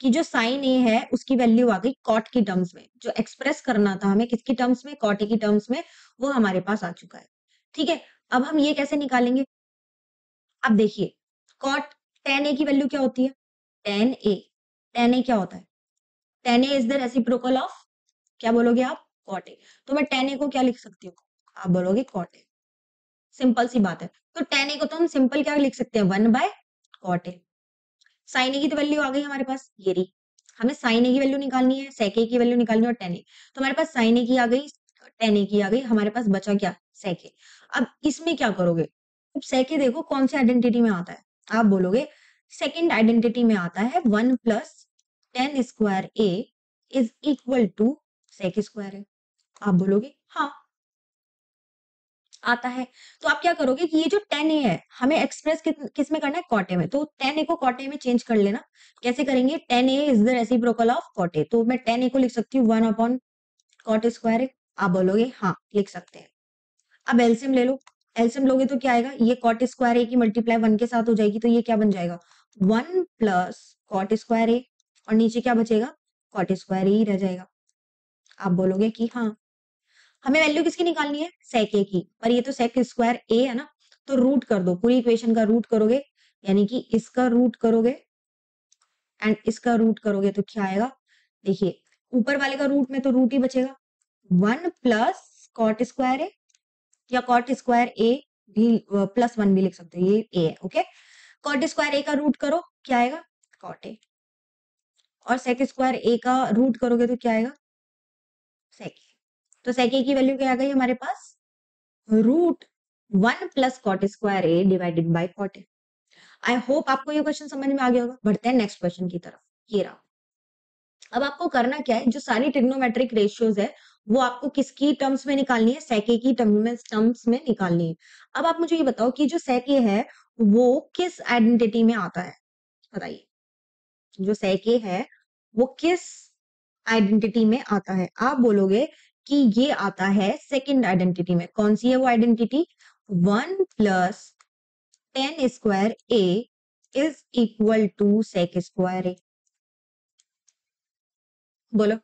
कि जो साइन ए है उसकी वैल्यू आ गई कॉट की टर्म्स में, जो एक्सप्रेस करना था हमें किसकी टर्म्स में, कॉट की टर्म्स में, वो हमारे पास आ चुका है। ठीक है, अब हम ये कैसे निकालेंगे, अब देखिए कॉट tan a की वैल्यू क्या होती है? tan a, tan a क्या होता है? tan a is the reciprocal of, क्या बोलोगे आप? cot a। तो मैं tan a को क्या लिख सकती हूँ? आप बोलोगे cot a। सिंपल सी बात है। तो tan a को तो हम सिंपल क्या लिख सकते हैं? 1/cot a। sin a की तो वैल्यू आ गई हमारे पास, ये रही। हमें sin a की वैल्यू निकालनी है, sec a की वैल्यू निकालनी है और tan a। तो हमारे पास sin a की आ गई, tan a की आ गई, हमारे पास बचा क्या? sec a। अब इसमें क्या करोगे? अब sec a देखो कौन से आइडेंटिटी में आता है? आप बोलोगे सेकंड आइडेंटिटी में आता है 1 plus tan square a is equal to sec square है। आप बोलोगे हाँ आता है। तो आप क्या करोगे कि ये जो tan a है हमें एक्सप्रेस किस में करना है? cot a में। तो tan a को cot a में चेंज कर लेना। कैसे करेंगे? tan a is the reciprocal of cot a। तो मैं tan a को लिख सकती हूँ 1 अपॉन cot स्क्वायर a। आप बोलोगे हाँ लिख सकते हैं। अब एलसीएम ले लो। एलसीएम लोगे तो क्या आएगा? ये cot स्क्वायर a की मल्टीप्लाई 1 के साथ हो जाएगी, तो ये क्या बन जाएगा? 1 प्लस cot स्क्वायर a, और नीचे क्या बचेगा? cot स्क्वायर a ही रह जाएगा। आप बोलोगे कि हाँ। हमें वैल्यू किसकी निकालनी है? sec a की। पर ये तो sec स्क्वायर a है ना, तो रूट कर दो, पूरी इक्वेशन का रूट करोगे, यानी कि इसका रूट करोगे एंड इसका रूट करोगे तो क्या आएगा? देखिए ऊपर वाले का रूट में तो रूट ही बचेगा। 1 प्लस कॉट स्क्वायर ए, या कॉट स्क्वायर ए भी प्लस 1 भी लिख सकते हो, ये ए है। ओके, कॉट स्क्वायर ए का रूट करो, क्या आएगा? Cot a. और सेक स्क्वायर ए का रूट करोगे तो क्या आएगा? सेक ए। तो सेक ए की वैल्यू क्या आ गई हमारे पास? Root 1 plus cot square A divided by cot A. I hope आपको ये क्वेश्चन समझ में आ गया होगा। बढ़ते हैं नेक्स्ट क्वेश्चन की तरफ। ये रहा। अब आपको करना क्या है, जो सारी ट्रिग्नोमेट्रिक रेशियोज है वो आपको किसकी टर्म्स में निकालनी है? sec a की टर्म्स में निकालनी है। अब आप मुझे ये बताओ कि जो sec a है वो किस आइडेंटिटी में आता है? बताइए, जो sec a है वो किस आइडेंटिटी में आता है? आप बोलोगे कि ये आता है सेकंड आइडेंटिटी में। कौन सी है वो identity? 1 plus tan square a is equal to sec square a। बोलो,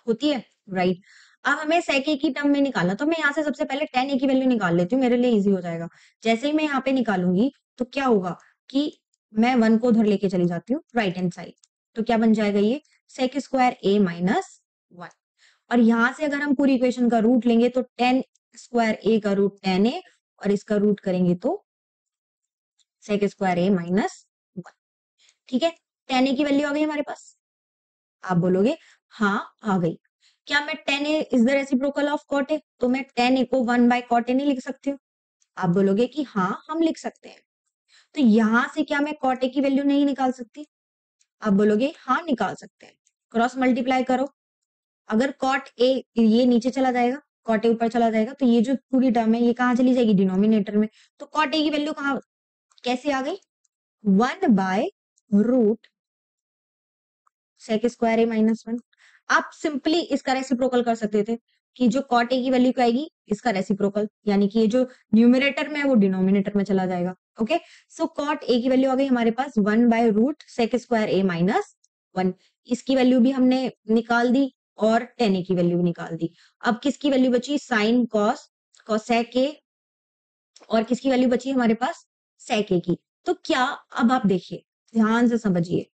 होती है? राइट। अब हमें sec a की टर्म में निकालना, तो मैं यहाँ से सबसे पहले tan a की वैल्यू निकाल लेती हूँ, मेरे लिए इजी हो जाएगा। जैसे ही मैं यहाँ पे निकालूंगी तो क्या होगा कि मैं 1 को उधर लेके चली जाती हूँ राइट हैंड साइड, तो क्या बन जाएगा? ये sec स्क्वायर a माइनस 1। और यहाँ से अगर हम पूरी इक्वेशन का रूट लेंगे तो tan स्क्वायर a का रूट tan a, और इसका रूट करेंगे तो sec स्क्वायर a माइनस 1। ठीक है, tan a की वैल्यू आ गई हमारे पास। आप बोलोगे हाँ आ गई। क्या मैं tan a is the reciprocal of cot a? तो मैं tan a को 1 बाय cot a नहीं लिख सकती हूँ? आप बोलोगे कि हाँ हम लिख सकते हैं। तो यहां से क्या मैं cot a की वैल्यू नहीं निकाल सकती? आप बोलोगे हाँ निकाल सकते हैं। क्रॉस मल्टीप्लाई करो। अगर cot a ये नीचे चला जाएगा, cot a ऊपर चला जाएगा, तो ये जो पूरी टर्म है ये कहाँ चली जाएगी? डिनोमिनेटर में। तो cot a की वैल्यू कहाँ कैसे आ गई? 1 by root sec square a minus 1। आप सिंपली इसका रेसिप्रोकल कर सकते थे कि जो cot a की वैल्यू क्या आएगी? इसका रेसिप्रोकल, यानी कि ये जो न्यूमरेटर में है वो डिनोमिनेटर में चला जाएगा। ओके, सो cot a की वैल्यू आ गई हमारे पास 1 by root sec square a minus 1। इसकी वैल्यू भी हमने निकाल दी और tan a की वैल्यू भी निकाल दी। अब किसकी वैल्यू बची? साइन कॉस sec a, और किसकी वैल्यू बची हमारे पास? sec a की। तो क्या, अब आप देखिए ध्यान से समझिए,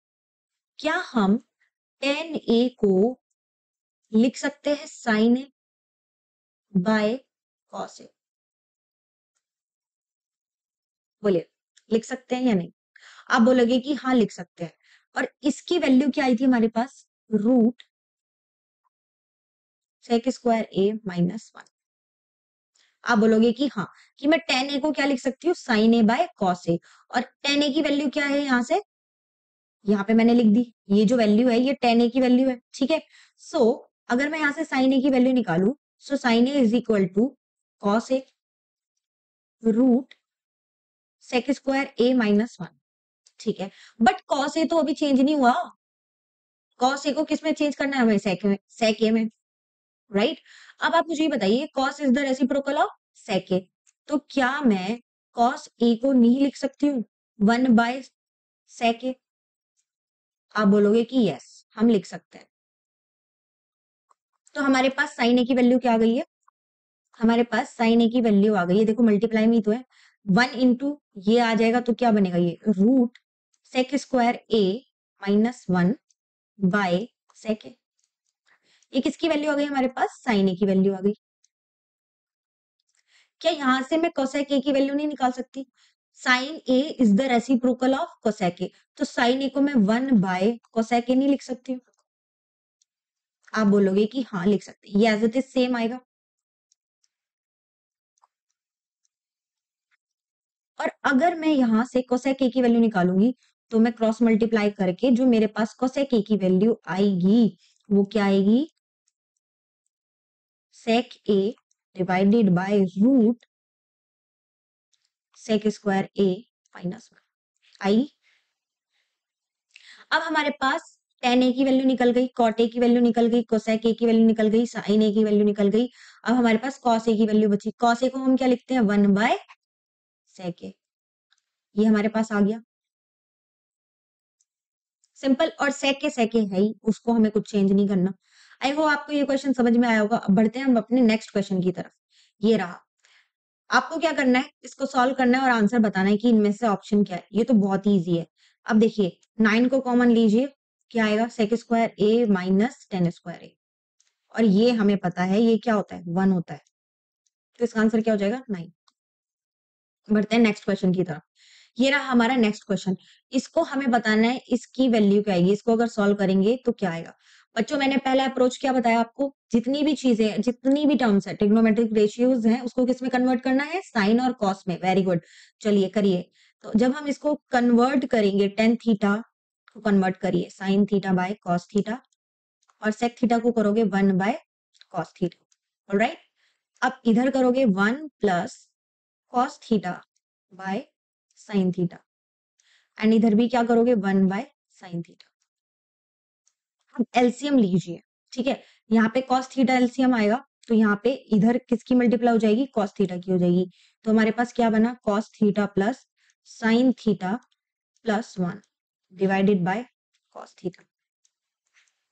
क्या हम tan a को लिख सकते हैं साइन ए बाय कॉस ए? बोलिए, लिख सकते हैं या नहीं? आप बोलोगे कि हाँ लिख सकते हैं। और इसकी वैल्यू क्या आई थी हमारे पास? रूट सेक स्क्वायर ए माइनस 1। आप बोलोगे कि हाँ, कि मैं tan a को क्या लिख सकती हूँ? Sign A by cos A. और tan a की वैल्यू क्या है? यहाँ से यहाँ पे मैंने लिख दी, ये जो वैल्यू है ये tan a की वैल्यू है। ठीक है, सो अगर मैं यहाँ से साइन ए की वैल्यू निकालू, so sine a is equal to cos a root sec square A minus 1। ठीक है, बट कॉस ए तो अभी चेंज नहीं हुआ। कॉस ए को किस में चेंज करना है हमें? सेक में, सेक ए में। राइट। अब आप मुझे ये बताइए, cos is the reciprocal of sec A, तो क्या मैं कॉस ए को नहीं लिख सकती हूँ 1 बाय सेक ए? आप बोलोगे कि यस हम लिख सकते हैं। तो हमारे पास साइन ए की वैल्यू क्या आ गई है? हमारे पास साइन ए की वैल्यू आ गई है, देखो मल्टीप्लाई में ही तो है। 1 इंटू ये आ जाएगा तो क्या बनेगा? ये root sec square A minus 1 by sec A. ये किसकी वैल्यू आ गई हमारे पास? साइन ए की वैल्यू आ गई। क्या यहां से मैं कोसेक ए की वैल्यू नहीं निकाल सकती? Sine a is the reciprocal of cosec a, तो साइन ए को मैं 1 बाय कोसेक ए नहीं लिख सकती हूँ? आप बोलोगे कि हाँ लिख सकते हैं, ये एज इट इज सेम आएगा। और अगर मैं यहां से कोसेक ए की वैल्यू निकालूंगी तो मैं क्रॉस मल्टीप्लाई करके जो मेरे पास कोसेक ए की वैल्यू आएगी वो क्या आएगी? Sec A divided by root sec square A minus 1 आई। अब हमारे पास टेन ए की वैल्यू निकल गई, कॉट ए की वैल्यू निकल गई, कोसेक ए की वैल्यू निकल गई, साइन ए की वैल्यू निकल गई। अब हमारे पास कॉस ए की वैल्यू बची। कॉस ए को हम क्या लिखते हैं? 1 बाय सेक ए। ये हमारे पास आ गया सिंपल। और सेक है ही, उसको हमें कुछ चेंज नहीं करना। आई होप आपको ये क्वेश्चन समझ में आया होगा। अब बढ़ते हैं हम अपने नेक्स्ट क्वेश्चन की तरफ। ये रहा। आपको क्या करना है? इसको सॉल्व करना है और आंसर बताना है कि इनमें से ऑप्शन क्या है। ये तो बहुत ही ईजी है। अब देखिए 9 को कॉमन लीजिए, क्या आएगा? सेक square A minus 10 square A. और ये हमें पता है ये क्या होता है? 1 होता है। तो इसका आंसर क्या हो जाएगा? 9। बढ़ते हैं नेक्स्ट क्वेश्चन की तरफ। ये रहा हमारा नेक्स्ट क्वेश्चन। इसको हमें बताना है इसकी वैल्यू क्या आएगी। इसको अगर सॉल्व करेंगे तो क्या आएगा? बच्चों मैंने पहला अप्रोच क्या बताया आपको? जितनी भी चीजें, जितनी भी टर्म्स है, ट्रिग्नोमेट्रिक रेशियोज हैं, उसको किस में कन्वर्ट करना है? साइन और कॉस में। वेरी गुड, चलिए करिए। तो जब हम इसको कन्वर्ट करेंगे, टेन थीटा को कन्वर्ट करिए sign theta by cos theta, और सेक थीटा को करोगे 1 बाय कॉस थीटा। ऑलराइट, अब इधर करोगे 1 plus cos theta by sine theta, and इधर भी क्या करोगे? 1 बाय साइन थीटा। अब एलसीएम लीजिए, ठीक है। यहाँ पे कॉस थीटा एलसीएम आएगा, तो यहाँ पे इधर किसकी मल्टीप्लाई हो जाएगी? कॉस थीटा की हो जाएगी। तो हमारे पास क्या बना? Cos theta plus sine theta plus 1 divided by cos theta.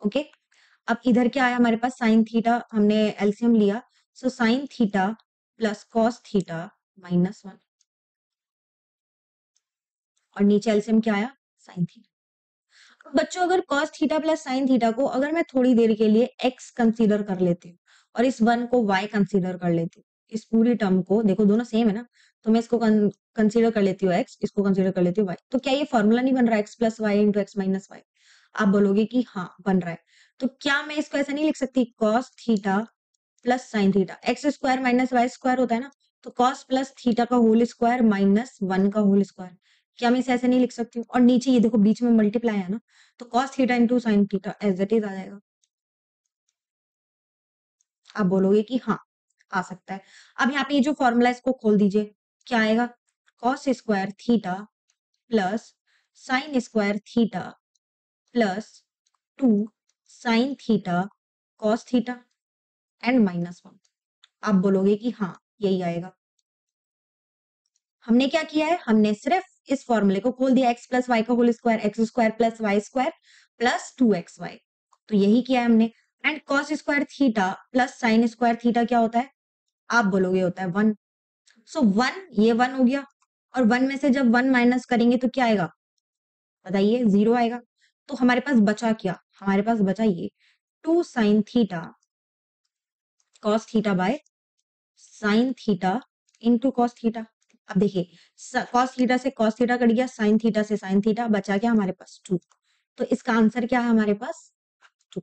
Okay, अब इधर क्या आया हमारे पास? साइन थीटा, हमने एलसीएम लिया, so sine theta plus cos theta minus 1, और नीचे एलसीएम क्या आया? Sine theta. बच्चों अगर cos theta plus sine theta को अगर मैं थोड़ी देर के लिए x कंसीडर कर लेती हूँ और इस वन को y कंसीडर कर लेती हूँ, इस पूरी टर्म को, देखो दोनों सेम है ना, तो मैं इसको कंसीडर कर लेती हूँ x, इसको कंसीडर कर लेती हूँ y, तो क्या ये फॉर्मूला नहीं बन रहा है x plus y into x minus y? आप बोलोगे कि हाँ बन रहा है। तो क्या मैं इसको ऐसा नहीं लिख सकती? cos theta plus sine theta, x square minus y square होता है ना, तो cos प्लस थीटा का होल स्क्वायर माइनस 1 का होल स्क्वायर। क्या मैं इसे ऐसे नहीं लिख सकती हूँ? और नीचे ये देखो बीच में मल्टीप्लाई है ना, तो cos theta into sine theta as it is आ जाएगा। आप बोलोगे कि हाँ आ सकता है। अब यहाँ पे ये जो फॉर्मूला इसको खोल दीजिए, क्या आएगा? cos square theta plus sine square theta plus 2 sine theta cos theta and minus 1। आप बोलोगे कि हाँ यही आएगा। हमने क्या किया है? हमने सिर्फ इस फॉर्मूले को खोल दिया, x प्लस वाई का whole square, x square plus y square plus 2xy, तो यही किया है हमने। And cos square theta plus sine square theta क्या होता है? आप बोलोगे होता है 1। सो 1, ये 1 हो गया, और 1 में से जब 1 माइनस करेंगे तो क्या आएगा? बताइए, 0 आएगा। तो हमारे पास बचा क्या? हमारे पास बचा ये 2 sine theta cos theta by sine theta into cos theta. अब देखिए कॉस थीटा से कॉस थीटा कट गया, साइन थीटा से साइन थीटा, बचा क्या हमारे पास? 2। तो इसका आंसर क्या है हमारे पास? 2।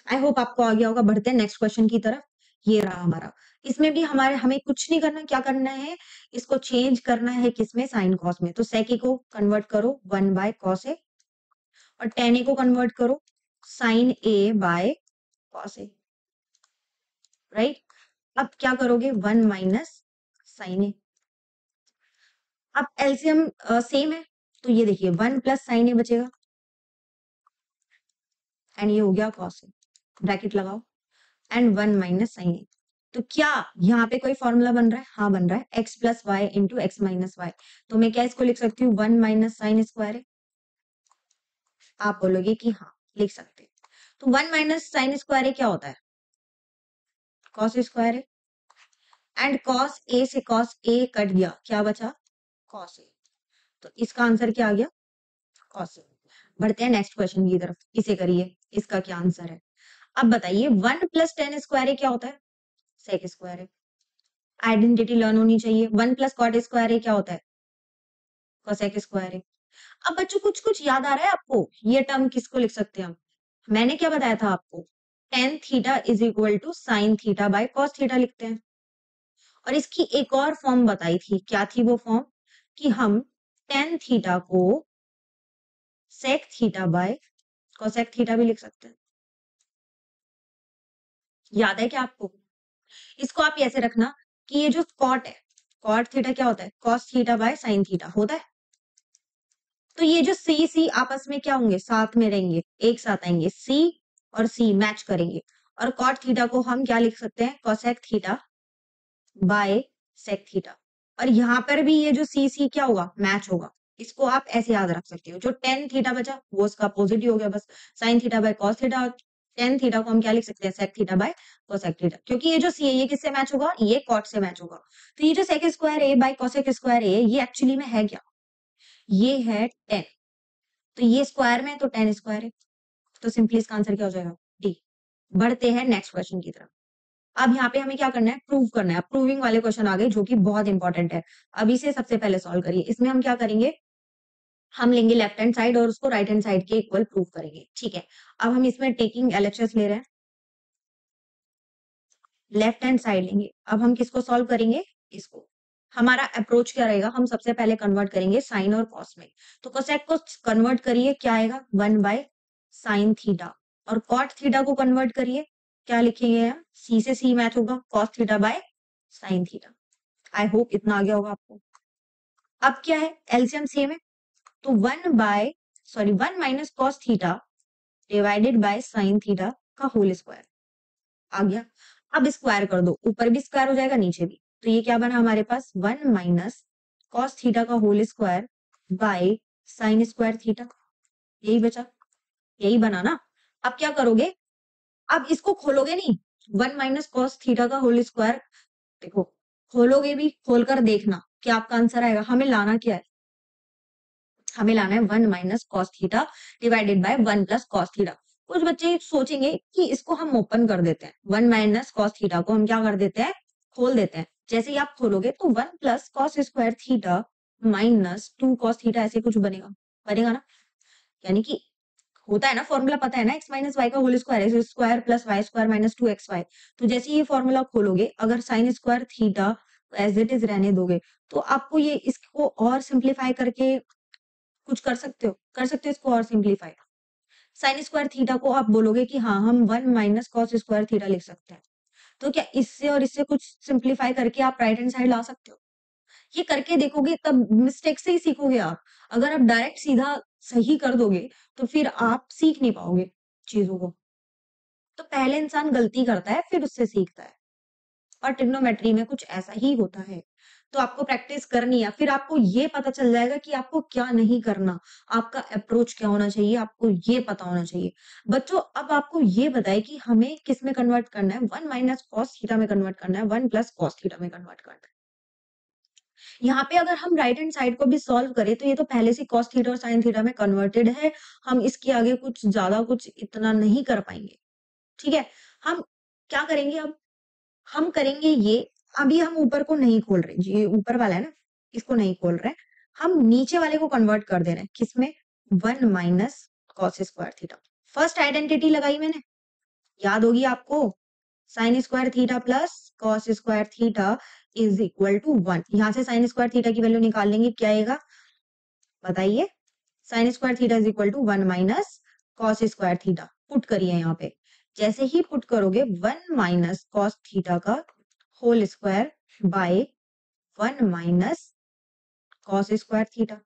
आई होप आपको आ गया होगा। बढ़ते हैं नेक्स्ट क्वेश्चन की तरफ। ये रहा हमारा। इसमें भी हमें कुछ नहीं करना, क्या करना है? इसको चेंज करना है किसमें? साइन कॉस में। तो सेक ए को कन्वर्ट करो 1 बाय कॉस ए, और टेन ए को कन्वर्ट करो sine A by cos a, right. अब क्या करोगे? 1 माइनस साइन ए। अब एलसीएम सेम है, तो ये देखिए 1 प्लस साइन ए बचेगा, एंड ये हो गया कॉस ए, ब्रैकेट लगाओ, एंड 1 माइनस साइन ए। तो क्या यहाँ पे कोई फॉर्मूला बन रहा है? हाँ बन रहा है, x plus y into x minus y. तो मैं क्या इसको लिख सकती हूँ? 1 माइनस साइन स्क्वायर है। आप बोलोगे कि हाँ लिख सकते हैं। तो 1 माइनस साइन स्क्वायर क्या होता है? कॉस स्क्वायर है, एंड कॉस ए से कॉस ए कट गया, क्या बचा? Cos A. तो इसका आंसर क्या आ गया? कॉस। बढ़ते हैं नेक्स्ट क्वेश्चन की तरफ, इसे करिए, इसका क्या आंसर है? अब बताइए 1 प्लस टेन स्क्वायर ए क्या होता है? सेक स्क्वायर है। आइडेंटिटी लर्न होनी चाहिए। 1 प्लस कॉट स्क्वायर ए क्या होता है? कोसेक स्क्वायर है। अब बच्चों कुछ कुछ याद आ रहा है आपको? ये टर्म किसको लिख सकते हैं हम? मैंने क्या बताया था आपको? Tan theta is equal to sine theta by cos theta लिखते हैं। और इसकी एक और फॉर्म बताई थी, क्या थी वो फॉर्म? कि हम टेन थीटा को sec theta by cosec theta भी लिख सकते हैं। याद है क्या आपको? इसको आप ऐसे रखना कि ये जो कॉट है, कॉट थीटा क्या होता है? Cos theta by sine theta होता है। तो ये जो सी सी आपस में क्या होंगे? साथ में रहेंगे, एक साथ आएंगे, सी और सी मैच करेंगे। और कॉट थीटा को हम क्या लिख सकते हैं? Cosec theta by sec theta. और यहाँ पर भी ये जो सी सी क्या होगा? मैच होगा। इसको आप ऐसे याद रख सकते हो। जो टेन थीटा बचा वो उसका अपोजिट ही हो गया बस, sine theta by cos theta. Tan theta को हम क्या लिख सकते हैं? Sec theta by cosec theta. क्योंकि ये जो सी है ये किससे मैच होगा? ये कॉट से मैच होगा। तो ये जो sec square A by cosec square A, ये एक्चुअली में है क्या? ये है टेन। तो ये स्क्वायर में है तो टेन स्क्वायर है। तो सिंपली इसका आंसर क्या हो जाएगा? डी। बढ़ते हैं नेक्स्ट क्वेश्चन की तरफ। अब यहाँ पे हमें क्या करना है? प्रूव करना है। प्रूविंग वाले क्वेश्चन आ गए जो कि बहुत इंपॉर्टेंट है। अब इसे सबसे पहले सॉल्व करिए। इसमें हम क्या करेंगे? हम लेंगे लेफ्ट हैंड साइड और उसको राइट हैंड साइड के इक्वल प्रूव करेंगे। ठीक है, अब हम इसमें टेकिंग एलएचएस ले रहे हैं, लेफ्ट हैंड साइड लेंगे। अब हम किसको सॉल्व करेंगे? इसको। हमारा अप्रोच क्या रहेगा? हम सबसे पहले कन्वर्ट करेंगे साइन और कॉस में। तो कोसेक को कन्वर्ट करिए, क्या आएगा? 1 बाय साइन थीटा। और कॉट थीटा को कन्वर्ट करिए, क्या लिखेंगे हम? सी से सी मैच होगा, cos theta by sine theta. I hope इतना आ गया होगा आपको। अब क्या है? एलसीएम सेम है, तो 1 minus cos theta divided by sine theta का होल स्क्वायर आ गया। अब स्क्वायर कर दो, ऊपर भी स्क्वायर हो जाएगा नीचे भी। तो ये क्या बना हमारे पास? 1 माइनस कॉस थीटा का whole square by sine square theta. यही बचा, यही बना ना। अब क्या करोगे? अब इसको खोलोगे नहीं, 1 माइनस कॉस थीटा का होल स्क्वायर, देखो खोलोगे भी, खोलकर देखना क्या आपका आंसर आएगा। हमें लाना क्या है? हमें लाना है 1 minus cos theta divided by 1 plus cos theta. कुछ बच्चे सोचेंगे कि इसको हम ओपन कर देते हैं, 1 माइनस कॉस थीटा को हम क्या कर देते हैं? खोल देते हैं। जैसे ही आप खोलोगे तो 1 plus cos square theta minus 2 cos theta ऐसे कुछ बनेगा, बनेगा ना। यानी कि होता है ना, फॉर्मूला पता है ना, एक्स माइनस वाई का whole square, x square plus y square minus 2xy। तो जैसे ये फॉर्मूला खोलोगे, अगर sine square theta as it is रहने दोगे तो आपको ये इसको और सिंप्लीफाई करके कुछ कर सकते हो इसको और सिंप्लीफाई। साइन स्क्वायर थीटा को आप बोलोगे कि हाँ हम 1 माइनस कॉस स्क्वायर थीटा लिख सकते हैं। तो क्या इससे और इससे कुछ सिंप्लीफाई करके आप राइट हैंड साइड ला सकते हो? ये करके देखोगे तब मिस्टेक से ही सीखोगे आप। अगर आप डायरेक्ट सीधा सही कर दोगे तो फिर आप सीख नहीं पाओगे चीजों को। तो पहले इंसान गलती करता है फिर उससे सीखता है। और ट्रिग्नोमेट्री में कुछ ऐसा ही होता है। तो आपको प्रैक्टिस करनी है, फिर आपको ये पता चल जाएगा कि आपको क्या नहीं करना, आपका अप्रोच क्या होना चाहिए, आपको ये पता होना चाहिए। बच्चों अब आपको ये बताए कि हमें किस में कन्वर्ट करना है? 1 माइनस कॉस थीटा में कन्वर्ट करना है, 1 प्लस कॉस थीटा में कन्वर्ट करना है। यहाँ पे अगर हम राइट हैंड साइड को भी सॉल्व करें तो ये तो पहले से कॉस थीटा और साइन थीटा में कन्वर्टेड है। हम इसके आगे कुछ ज्यादा कुछ इतना नहीं कर पाएंगे। ठीक है, हम क्या करेंगे अब? हम करेंगे ये, अभी हम ऊपर को नहीं खोल रहे, ये ऊपर वाला है ना, इसको नहीं खोल रहे, हम नीचे वाले को कन्वर्ट कर दे रहे हैं। किसमें? 1 minus cos square theta. First identity लगाई मैंने, याद होगी आपको, sine square theta plus cos square theta is equal to 1। यहां से साइन स्क्वायर थीटा की वैल्यू निकाल लेंगे, क्या आएगा बताइए? Sine square theta is equal to 1 minus cos square theta. Put करिए यहाँ पे, जैसे ही पुट करोगे 1 माइनस कॉस थीटा का whole square by 1 minus cos square theta.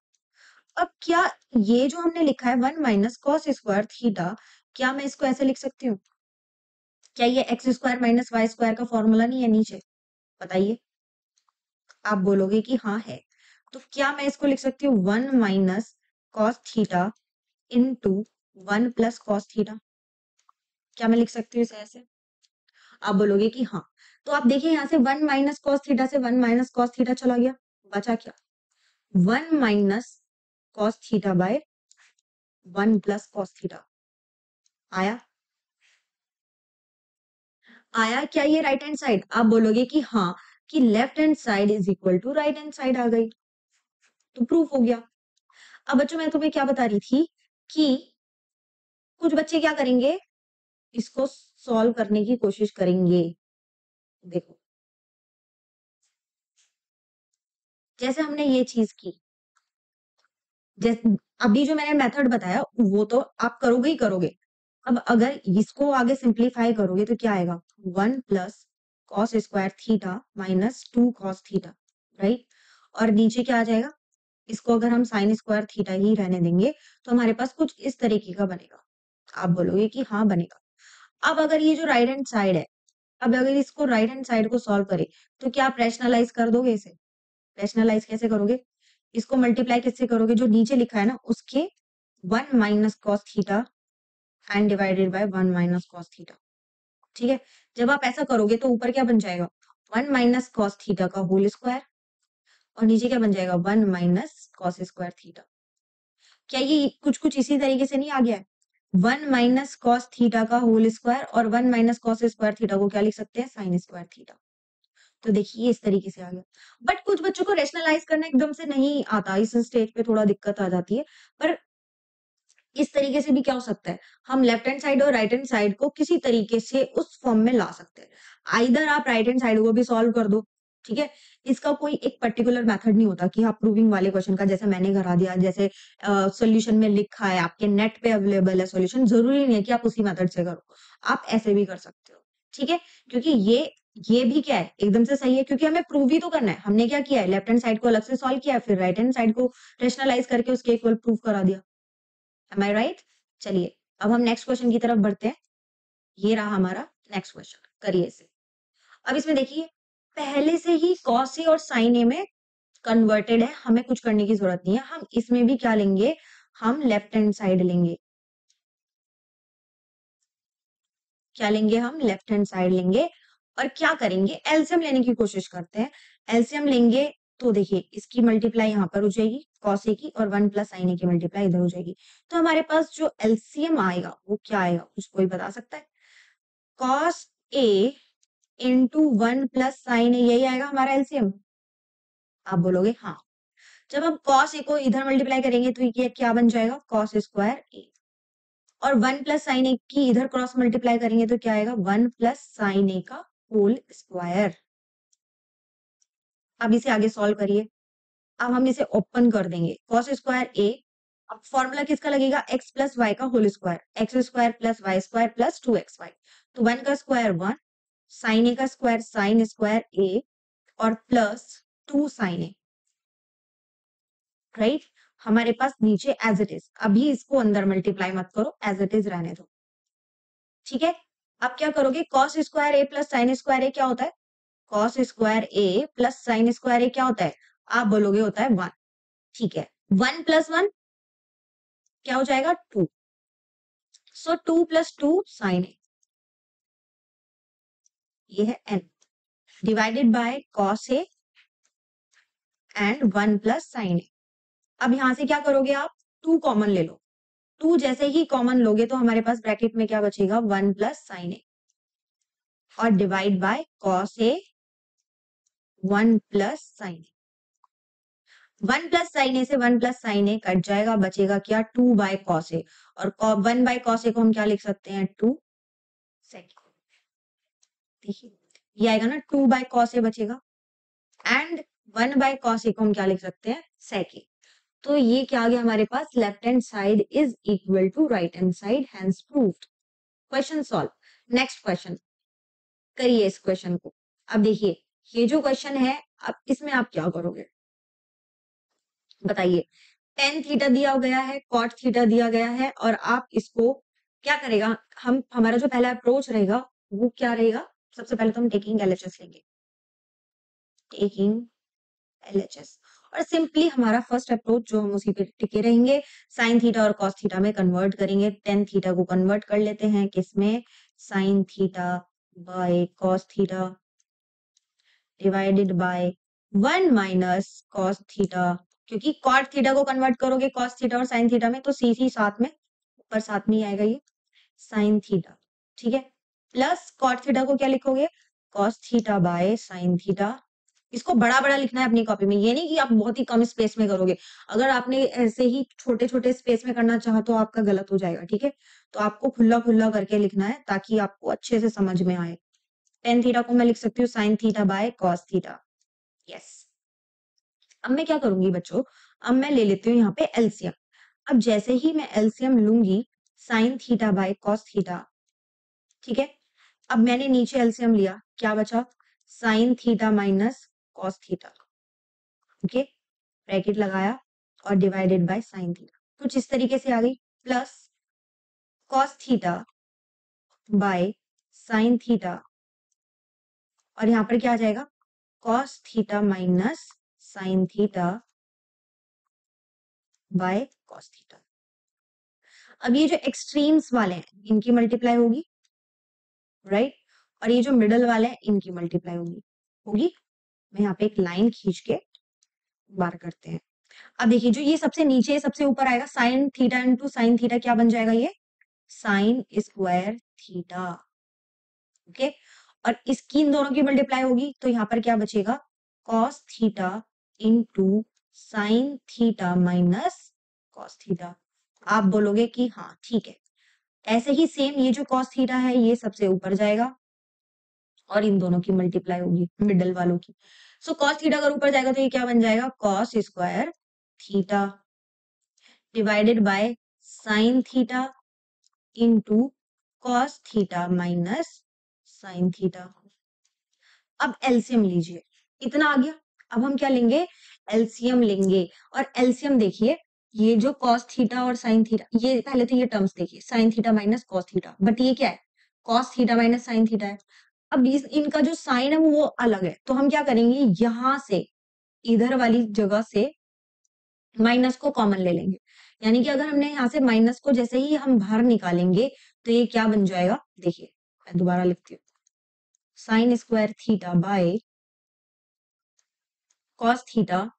अब क्या ये जो हमने लिखा है 1 माइनस कॉस स्क्वायर थीटा, क्या मैं इसको ऐसे लिख सकती हूँ? क्या ये x square minus y square का फॉर्मूला नहीं है नीचे? बताइए। आप बोलोगे कि हाँ है। तो क्या मैं इसको लिख सकती हूँ 1 minus cos theta into 1 plus cos theta? क्या मैं लिख सकती हूँ इसे ऐसे? आप बोलोगे कि हाँ। तो आप देखिए यहाँ से 1 माइनस कॉस थीटा से 1 माइनस कॉस थीटा चला गया, बचा क्या? 1 minus cos theta by 1 plus cos theta. आया? आया क्या ये राइट हैंड साइड? आप बोलोगे कि हाँ, कि left hand side is equal to right hand side आ गई, तो प्रूफ हो गया। अब बच्चों मैं तुम्हें क्या बता रही थी कि कुछ बच्चे क्या करेंगे, इसको सॉल्व करने की कोशिश करेंगे। देखो, जैसे हमने ये चीज की, जैसे अभी जो मैंने मेथड बताया वो तो आप करोगे ही करोगे। अब अगर इसको आगे सिंप्लीफाई करोगे तो क्या आएगा, 1 plus cos square theta minus 2 cos theta, right. और नीचे क्या आ जाएगा, इसको अगर हम साइन स्क्वायर थीटा ही रहने देंगे तो हमारे पास कुछ इस तरीके का बनेगा। आप बोलोगे कि हाँ बनेगा। अब अगर ये जो राइट हैंड साइड है, अब अगर इसको राइट हैंड साइड को सॉल्व करें तो क्या आप रैशनलाइज कर दोगे इसे? रैशनलाइज कैसे करोगे? इसको मल्टीप्लाई किससे करोगे, जो नीचे लिखा है ना उसके 1 minus cos theta and divided by 1 minus cos theta. ठीक है, जब आप ऐसा करोगे तो ऊपर क्या बन जाएगा, 1 माइनस कॉस थीटा का होल स्क्वायर, और नीचे क्या बन जाएगा, 1 माइनस कॉस स्क्वायर थीटा। क्या ये कुछ कुछ इसी तरीके से नहीं आ गया है? 1 माइनस कॉस थीटा का होल स्क्वायर और 1 माइनस कॉस स्क्वायर थीटा को क्या लिख सकते हैं, साइन स्क्वायर थीटा। तो देखिए इस तरीके से आ गया। बट कुछ बच्चों को रैशनलाइज करना एकदम से नहीं आता, इस स्टेज पे थोड़ा दिक्कत आ जाती है। पर इस तरीके से भी क्या हो सकता है, हम लेफ्ट हैंड साइड और राइट हैंड साइड को किसी तरीके से उस फॉर्म में ला सकते हैं। आइदर आप राइट हैंड साइड को भी सॉल्व कर दो, ठीक है। इसका कोई एक पर्टिकुलर मेथड नहीं होता कि आप प्रूविंग वाले क्वेश्चन का जैसे मैंने करा दिया, जैसे सॉल्यूशन में लिखा है, आपके नेट पे अवेलेबल है सॉल्यूशन, जरूरी नहीं है कि आप उसी मेथड से करो, आप ऐसे भी कर सकते हो, ठीक है। क्योंकि ये भी क्या है, एकदम से सही है, क्योंकि हमें प्रूव ही तो करना है। हमने क्या किया है, लेफ्ट हैंड साइड को अलग से सॉल्व किया, फिर राइट हैंड साइड को रेशनलाइज करके उसके इक्वल प्रूव करा दिया। Am I right? चलिए अब हम नेक्स्ट क्वेश्चन की तरफ बढ़ते हैं। ये रहा हमारा नेक्स्ट क्वेश्चन, करिए इसे। अब इसमें देखिए, पहले से ही कॉस ए और साइन ए में कन्वर्टेड है, हमें कुछ करने की जरूरत नहीं है। हम इसमें भी क्या लेंगे, हम लेफ्ट हैंड साइड लेंगे। क्या लेंगे, हम लेफ्ट हैंड साइड लेंगे। और क्या करेंगे, एलसीएम लेने की कोशिश करते हैं। एलसीएम लेंगे तो देखिए, इसकी मल्टीप्लाई यहाँ पर हो जाएगी कॉस ए की, और 1 प्लस साइन ए की मल्टीप्लाई इधर हो जाएगी। तो हमारे पास जो एलसीएम आएगा वो क्या आएगा, कुछ कोई बता सकता है? Cos A into 1 plus sine ए, यही आएगा हमारा एलसीएम। आप बोलोगे हाँ। जब हम कॉस ए को इधर मल्टीप्लाई करेंगे तो ये क्या बन जाएगा, कॉस स्क्वायर ए। और 1 प्लस साइन ए की इधर क्रॉस मल्टीप्लाई करेंगे तो क्या आएगा, 1 प्लस साइन ए का होल स्क्वायर। अब इसे आगे सॉल्व करिए। अब हम इसे ओपन कर देंगे, कॉस स्क्वायर ए। अब फॉर्मूला किसका लगेगा, एक्स प्लस वाई का whole square, x square plus y square plus 2xy। तो 1 का स्क्वायर 1, साइन ए का स्क्वायर साइन स्क्वायर ए, और प्लस 2 साइन ए, राइट। हमारे पास नीचे एज इट इज, अभी इसको अंदर मल्टीप्लाई मत करो, एज इट इज रहने दो, ठीक है। अब क्या करोगे, cos square A plus sine square ए क्या होता है, cos square A plus sine square ए क्या होता है, आप बोलोगे होता है 1, ठीक है। 1 प्लस 1 क्या हो जाएगा, 2। सो 2 प्लस 2 साइन ए, ये है n, divided by cos A and 1 plus sine A. अब यहां से क्या करोगे आप, 2 कॉमन ले लो। 2 जैसे ही कॉमन लोगे तो हमारे पास ब्रैकेट में क्या बचेगा, 1 प्लस साइन ए, और divide by cos A 1 plus sine A. 1 plus sine A से 1 प्लस साइन ए कट जाएगा, बचेगा क्या, 2 बाय कॉस ए। और 1 बाय कॉस ए को हम क्या लिख सकते हैं, 2 सेक। देखिए ये आएगा ना, 2 बाय कॉस ए बचेगा, एंड 1 बाय कॉस ए को हम क्या लिख सकते हैं, सेक ए। तो ये क्या आ गया हमारे पास, left hand side is equal to right hand side, hence proved. Question solve. Next question करिए इस क्वेश्चन को। अब देखिए, ये जो क्वेश्चन है, अब इसमें आप क्या करोगे बताइए। टेन थीटा दिया गया है, कॉट थीटा दिया गया है, और आप इसको क्या करेगा, हम हमारा जो पहला अप्रोच रहेगा वो क्या रहेगा, सबसे पहले तो हम टेकिंग एलएचएस लेंगे, टेकिंग एलएचएस। और सिंपली हमारा फर्स्ट अप्रोच जो हम उसी पे टिके रहेंगे, साइन थीटा और कॉस थीटा में कन्वर्ट करेंगे। टेन थीटा को कन्वर्ट कर लेते हैं किसमें, sign theta by cos theta divided by 1 minus cos theta क्योंकि कॉट थीटा को कन्वर्ट करोगे कॉस थीटा और साइन थीटा में, तो सी साथ में, ऊपर साथ में ही आएगा ये साइन थीटा, ठीक है। प्लस कॉट थीटा को क्या लिखोगे, cos theta by sine theta. इसको बड़ा बड़ा लिखना है अपनी कॉपी में, ये नहीं कि आप बहुत ही कम स्पेस में करोगे। अगर आपने ऐसे ही छोटे छोटे स्पेस में करना चाहा तो आपका गलत हो जाएगा, ठीक है। तो आपको खुला खुला करके लिखना है ताकि आपको अच्छे से समझ में आए। टेन थीटा को मैं लिख सकती हूँ sign theta by cos theta. Yes. अब मैं क्या करूंगी बच्चों, अब मैं ले लेती हूँ यहाँ पे एलसीएम। अब जैसे ही मैं एलसीएम लूंगी sign theta by cos theta, ठीक है। अब मैंने नीचे एलसीएम लिया, क्या बचा, sine theta minus cos theta, okay. Bracket लगाया और डिवाइडेड बाय साइन थीटा, कुछ इस तरीके से आ गई। Plus cos theta by sine theta, और यहाँ पर क्या आ जाएगा, cos theta minus sign theta by cos theta. अब ये जो एक्सट्रीम्स वाले हैं इनकी मल्टीप्लाई होगी, राइट। और ये जो मिडल वाले हैं इनकी मल्टीप्लाई होगी होगी। मैं यहाँ पे एक लाइन खींच के बार करते हैं। अब देखिए जो ये सबसे नीचे सबसे ऊपर आएगा sine theta into sine theta, क्या बन जाएगा ये, साइन स्क्वायर थीटा, ओके। और इसकी इन दोनों की मल्टीप्लाई होगी तो यहाँ पर क्या बचेगा, cos theta into sine theta minus cos theta. आप बोलोगे कि हाँ ठीक है। ऐसे ही सेम ये जो कॉस थीटा है ये सबसे ऊपर जाएगा और इन दोनों की मल्टीप्लाई होगी मिडल वालों की। सो कॉस थीटा अगर ऊपर जाएगा तो ये क्या बन जाएगा, cos square theta divided by sine theta into cos theta minus sine theta. अब एलसीएम लीजिए, इतना आ गया। अब हम क्या लेंगे, एलसीएम लेंगे। और एलसीएम देखिए, ये जो कॉस थीटा और साइन थीटा, ये पहले तो ये टर्म्स देखिए sine theta minus cos theta, but ये क्या है, cos theta minus sine theta है। अब इनका जो साइन है वो अलग है, तो हम क्या करेंगे, यहां से इधर वाली जगह से माइनस को कॉमन ले लेंगे। यानी कि अगर हमने यहाँ से माइनस को जैसे ही हम बाहर निकालेंगे तो ये क्या बन जाएगा, देखिए मैं दोबारा लिखती हूँ, sign square theta by cos theta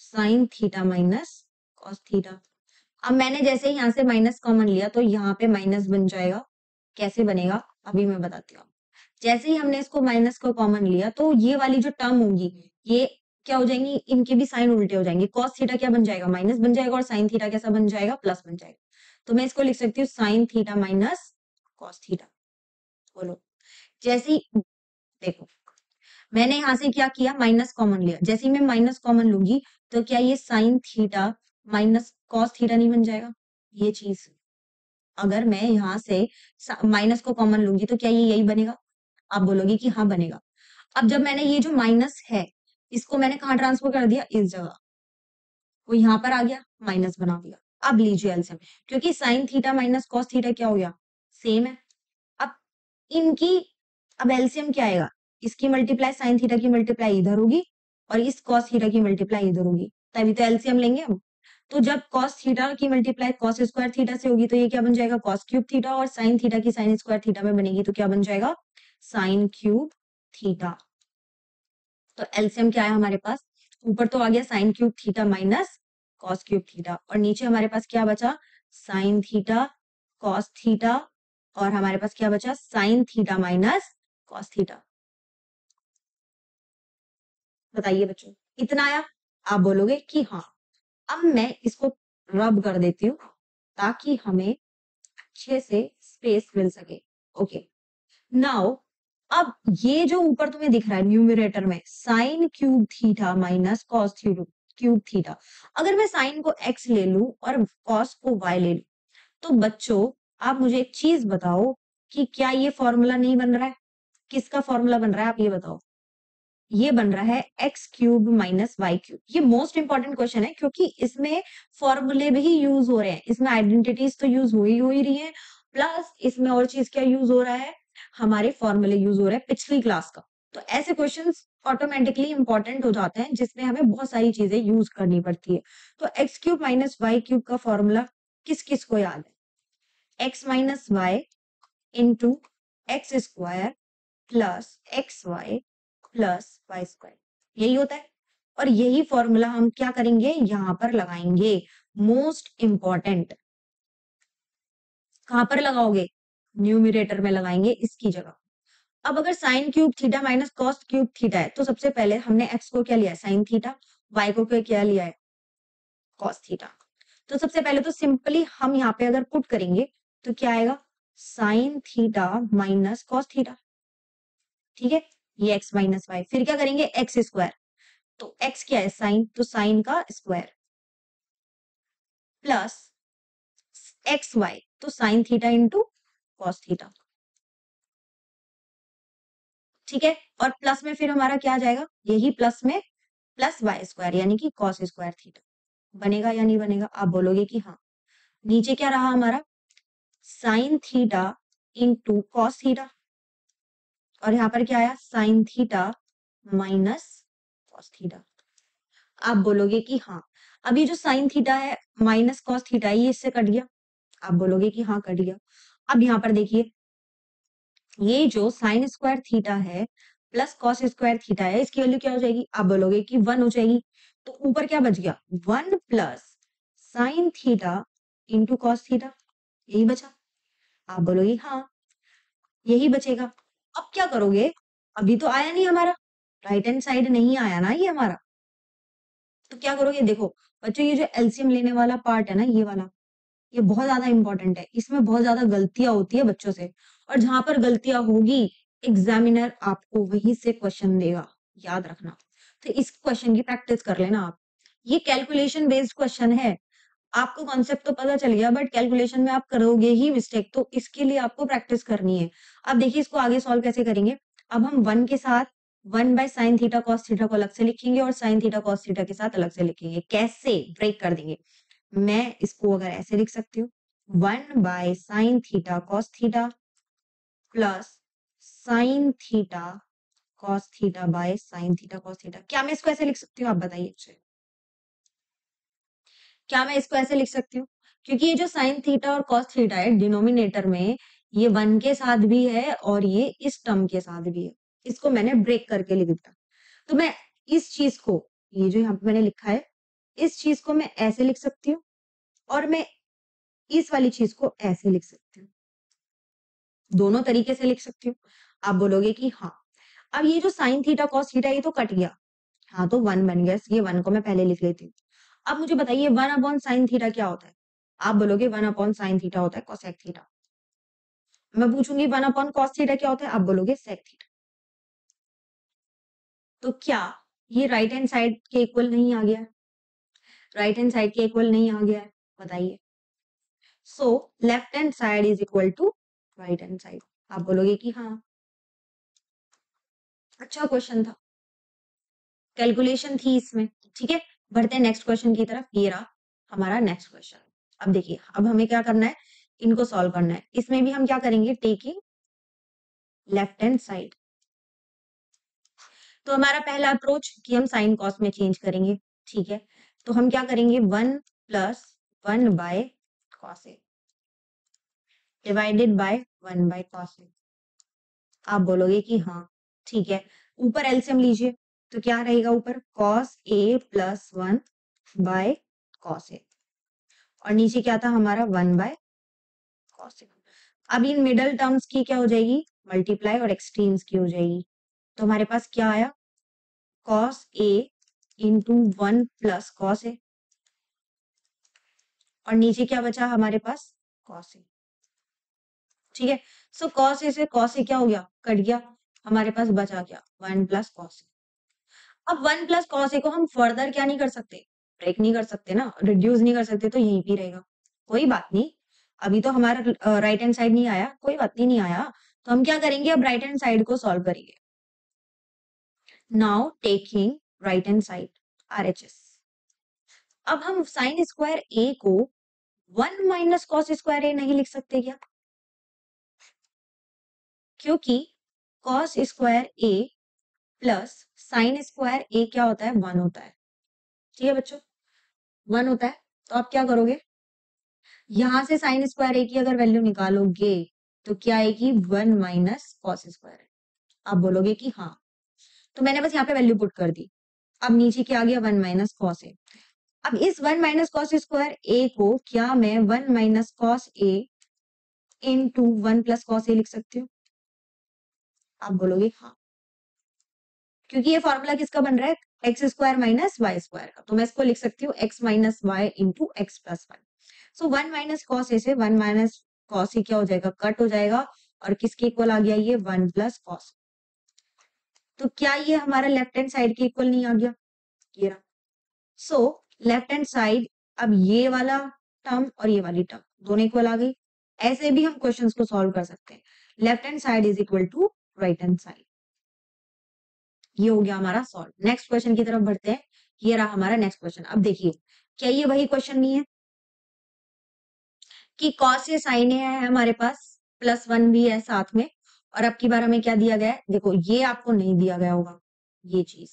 sine theta minus cos theta. अब मैंने जैसे ही यहाँ से माइनस कॉमन लिया तो यहाँ पे माइनस बन जाएगा। कैसे बनेगा अभी मैं बताती हूँ। जैसे ही हमने इसको माइनस को कॉमन लिया तो ये वाली जो टर्म होगी ये क्या हो जाएंगी, इनके भी साइन उल्टे हो जाएंगे। कॉस थीटा क्या बन जाएगा, माइनस बन जाएगा, और साइन थीटा कैसा बन जाएगा, प्लस बन जाएगा। तो मैं इसको लिख सकती हूँ sine theta minus cos theta. बोलो, जैसे ही देखो मैंने यहां से क्या किया, माइनस कॉमन लिया, जैसे ही मैं माइनस कॉमन लूंगी तो क्या ये sine theta minus cos theta नहीं बन जाएगा, ये चीज। अगर मैं यहाँ से माइनस को कॉमन लूंगी तो क्या ये यही बनेगा, आप बोलोगे कि हाँ बनेगा। अब जब मैंने ये जो माइनस है इसको मैंने कहाँ ट्रांसफर कर दिया, इस जगह, वो यहाँ पर आ गया, माइनस बना दिया। अब लीजिए एलसीएम, क्योंकि sine theta minus cos theta क्या हो गया, सेम है। अब इनकी, अब एलसीएम क्या आएगा, इसकी मल्टीप्लाई साइन थीटा की मल्टीप्लाई इधर होगी और इस कॉस थीटा की मल्टीप्लाई इधर होगी, तभी तो एलसीएम लेंगे हम। तो जब कॉस थीटा की मल्टीप्लाई कॉस स्क्वायर थीटा से होगी तो ये क्या बन जाएगा, कॉस क्यूब थीटा, और साइन थीटा की साइन स्क्वायर थीटा में बनेगी तो क्या बन जाएगा, साइन क्यूब थीटा। तो एलसीएम क्या है हमारे पास, ऊपर तो आ गया sine cube theta minus cos cube theta, और नीचे हमारे पास क्या बचा, साइन थीटा कॉस थीटा, और हमारे पास क्या बचा, sine theta minus cos theta. बताइए बच्चों, इतना आया। आप बोलोगे कि हाँ। अब मैं इसको रब कर देती हूँ ताकि हमें अच्छे से स्पेस मिल सके। ओके, नाउ अब ये जो ऊपर तुम्हें दिख रहा है न्यूमरेटर में sine cube theta minus cos cube theta, अगर मैं साइन को एक्स ले लूं और कॉस को वाई ले लूं तो बच्चों आप मुझे एक चीज बताओ कि क्या ये फॉर्मूला नहीं बन रहा है, किसका फॉर्मूला बन रहा है, आप ये बताओ। ये बन रहा है x cube minus y cube. ये मोस्ट इंपॉर्टेंट क्वेश्चन है क्योंकि इसमें फॉर्मूले भी यूज हो रहे हैं, इसमें आइडेंटिटीज तो यूज हो ही रही है, प्लस इसमें और चीज क्या यूज हो रहा है, हमारे फॉर्मूले यूज हो रहे हैं पिछली क्लास का। तो ऐसे क्वेश्चंस ऑटोमेटिकली इंपॉर्टेंट हो जाते हैं जिसमें हमें बहुत सारी चीजें यूज करनी पड़ती है। तो x cube minus y cube का फॉर्मूला किस किस को याद है, x minus y into x square plus x y plus y square, यही होता है। और यही फॉर्मूला हम क्या करेंगे, यहाँ पर लगाएंगे। मोस्ट इंपॉर्टेंट, कहां पर लगाओगे, न्यूमिरेटर में लगाएंगे इसकी जगह। अब अगर sine cube theta minus cos cube theta है, तो सबसे पहले हमने एक्स को क्या लिया है, साइन थीटा, वाई को क्या लिया है, कॉस थीटा। तो सबसे पहले तो सिंपली हम यहाँ पे अगर पुट करेंगे तो क्या आएगा, sine theta minus cos theta, ठीक है, ये एक्स माइनस वाई। फिर क्या करेंगे, एक्स स्क्वायर, तो एक्स क्या है, साइन, तो साइन का स्क्वायर, प्लस एक्स वाई, तो sine theta into cos theta, ठीक है। और प्लस में फिर हमारा क्या आ जाएगा, यही प्लस में प्लस वाई स्क्वायर यानी कि कॉस स्क्वायर थीटा। बनेगा या नहीं बनेगा, आप बोलोगे कि हाँ। नीचे क्या रहा हमारा, sine theta into cos theta, और यहाँ पर क्या आया, sine theta minus cos theta. आप बोलोगे कि हाँ। अब ये जो साइन थीटा है माइनस कॉस थीटा है, ये इससे कट गया, आप बोलोगे कि हाँ कट गया। अब यहाँ पर देखिए, ये जो साइन स्क्वायर थीटा है प्लस कॉस स्क्वायर थीटा है, इसकी वैल्यू क्या हो जाएगी, आप बोलोगे कि 1 हो जाएगी। तो ऊपर क्या बच गया, 1 plus sine theta into cos theta, यही बचा। आप बोलोगे हाँ यही बचेगा। अब क्या करोगे, अभी तो आया नहीं हमारा, राइट हैंड साइड नहीं आया ना ये हमारा, तो क्या करोगे, देखो बच्चों ये जो एलसीएम लेने वाला पार्ट है ना, ये वाला, ये बहुत ज्यादा इंपॉर्टेंट है, इसमें बहुत ज्यादा गलतियां होती है बच्चों से, और जहां पर गलतियां होगी एग्जामिनर आपको वहीं से क्वेश्चन देगा, याद रखना। तो इस क्वेश्चन की प्रैक्टिस कर लेना आप। ये कैलकुलेशन बेस्ड क्वेश्चन है, आपको कॉन्सेप्ट तो पता चल गया, बट कैलकुलेशन में आप करोगे ही मिस्टेक, तो इसके लिए आपको प्रैक्टिस करनी है। अब देखिए इसको आगे सॉल्व कैसे करेंगे। अब हम 1 के साथ 1 by sine theta cos theta को अलग से लिखेंगे, और साइन थीटा कॉस थीटा के साथ अलग से लिखेंगे। कैसे, ब्रेक कर देंगे। मैं इसको अगर ऐसे लिख सकती हूँ, 1 by sine theta cos theta plus sine theta cos theta by sine theta cos theta. क्या मैं इसको ऐसे लिख सकती हूँ, आप बताइए मुझे, क्या मैं इसको ऐसे लिख सकती हूँ, क्योंकि ये जो साइन थीटा और कॉस थीटा है डिनोमिनेटर में, ये 1 के साथ भी है और ये इस टर्म के साथ भी है। इसको मैंने ब्रेक करके लिख दिया। तो मैं इस चीज को, ये जो यहाँ पे मैंने लिखा है, इस चीज को मैं ऐसे लिख सकती हूँ, और मैं इस वाली चीज को ऐसे लिख सकती हूँ, दोनों तरीके से लिख सकती हूँ। आप बोलोगे कि हाँ। अब ये जो साइन थीटा कॉस थीटा ये तो कट गया, हाँ तो 1 बन गया, ये 1 को मैं पहले लिख लेती हूँ। अब मुझे बताइए 1 अपॉन साइन थीटा क्या होता है, आप बोलोगे 1 अपॉन साइन थीटा होता है कोसेक थीटा। मैं पूछूंगी 1 अपॉन कॉस थीटा क्या होता है, आप बोलोगे सेक थीटा। तो क्या ये राइट हैंड साइड के इक्वल नहीं आ गया, राइट हैंड साइड के इक्वल नहीं आ गया है, बताइए। So left hand side is equal to right hand side, आप बोलोगे कि हाँ। अच्छा क्वेश्चन था, कैलकुलेशन थी इसमें, ठीक है। बढ़ते हैं नेक्स्ट क्वेश्चन की तरफ, ये रहा हमारा नेक्स्ट क्वेश्चन। अब देखिए, अब हमें क्या करना है, इनको सॉल्व करना है। इसमें भी हम क्या करेंगे, टेकिंग लेफ्ट हैंड साइड। तो हमारा पहला अप्रोच कि हम साइन कॉस में चेंज करेंगे, ठीक है। तो हम क्या करेंगे, 1 plus 1 by cos A divided by 1 by cos A. आप बोलोगे कि हाँ ठीक है। ऊपर एलसीएम लीजिए, तो क्या रहेगा ऊपर, cos A plus 1 by cos A, और नीचे क्या था हमारा, 1 बाय कॉस ए। अब इन मिडल टर्म्स की क्या हो जाएगी, मल्टीप्लाई, और एक्सट्रीम्स की हो जाएगी। तो हमारे पास क्या आया, cos A into 1 plus cos A, और नीचे क्या बचा हमारे पास, कॉस ए, ठीक है। सो कॉस ए से कॉस ए क्या हो गया, कट गया, हमारे पास बचा क्या, 1 प्लस कॉस ए। अब 1 प्लस कॉस ए को हम फर्दर क्या नहीं कर सकते, ब्रेक नहीं कर सकते ना, रिड्यूस नहीं कर सकते, तो यहीं पे रहेगा। कोई बात नहीं, अभी तो हमारा राइट हैंड साइड नहीं आया, कोई बात नहीं, नहीं आया, तो हम क्या करेंगे, अब राइट हैंड साइड को सॉल्व करेंगे। Now taking right hand side RHS. अब हम साइन स्क्वायर ए को 1 माइनस कॉस स्क्वायर ए नहीं लिख सकते क्या, क्योंकि cos square A plus sine square ए क्या होता है, 1 होता है, ठीक है बच्चों, 1 होता है। तो आप क्या करोगे, यहां से साइन स्क्वायर ए की अगर वैल्यू निकालोगे तो क्या आएगी, 1 माइनस कॉस स्क्वायर। आप बोलोगे कि हाँ, तो मैंने बस यहाँ पे वैल्यू पुट कर दी। अब नीचे क्या आ गया 1 माइनस कॉस ए। अब इस 1 माइनस कॉस स्क्वायर ए को क्या मैं 1 माइनस कॉस ए इंटू 1 प्लस कॉस ए लिख सकती हूँ? आप बोलोगे हाँ, क्योंकि ये फॉर्मूला किसका बन रहा है, x square minus y square का। तो मैं इसको लिख सकती हूँ x minus y into x plus one. So 1 minus cos A से 1 माइनस कॉस ए क्या हो जाएगा, कट हो जाएगा, और किसके इक्वल आ गया ये 1 प्लस कॉस। तो क्या ये हमारा लेफ्ट हैंड साइड के इक्वल नहीं आ गया, ये रहा। सो लेफ्ट हैंड साइड, अब ये वाला टर्म और ये वाली टर्म दोनों इक्वल आ गई। ऐसे भी हम क्वेश्चंस को सॉल्व कर सकते हैं, left hand side is equal to right hand side. ये हो गया हमारा सॉल्व। नेक्स्ट क्वेश्चन की तरफ बढ़ते हैं। ये रहा हमारा नेक्स्ट क्वेश्चन। अब देखिए, क्या ये वही क्वेश्चन नहीं है कि कॉस ए साइन ए है हमारे पास, प्लस वन भी है साथ में, और अब की बार हमें क्या दिया गया है, देखो ये आपको नहीं दिया गया होगा, ये चीज,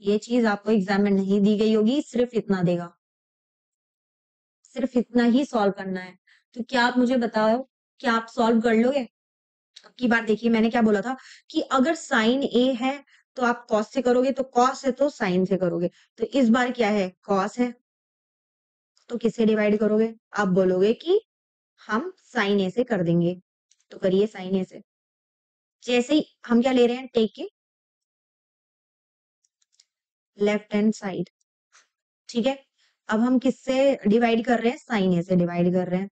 ये चीज आपको एग्जाम में नहीं दी गई होगी, सिर्फ इतना देगा, सिर्फ इतना ही सॉल्व करना है। तो क्या आप मुझे बताओ, क्या आप सॉल्व कर लोगे? अब की बार देखिए, मैंने क्या बोला था कि अगर साइन ए है तो आप कॉस से करोगे, तो कॉस है तो साइन से करोगे। तो इस बार क्या है, कॉस है, तो किससे डिवाइड करोगे? आप बोलोगे कि हम साइन ए से कर देंगे, तो करिए साइन ए से। जैसे ही हम क्या ले रहे हैं, टेक के लेफ्ट हैंड साइड, ठीक है। अब हम किससे डिवाइड कर रहे हैं, साइन ए से डिवाइड कर रहे हैं।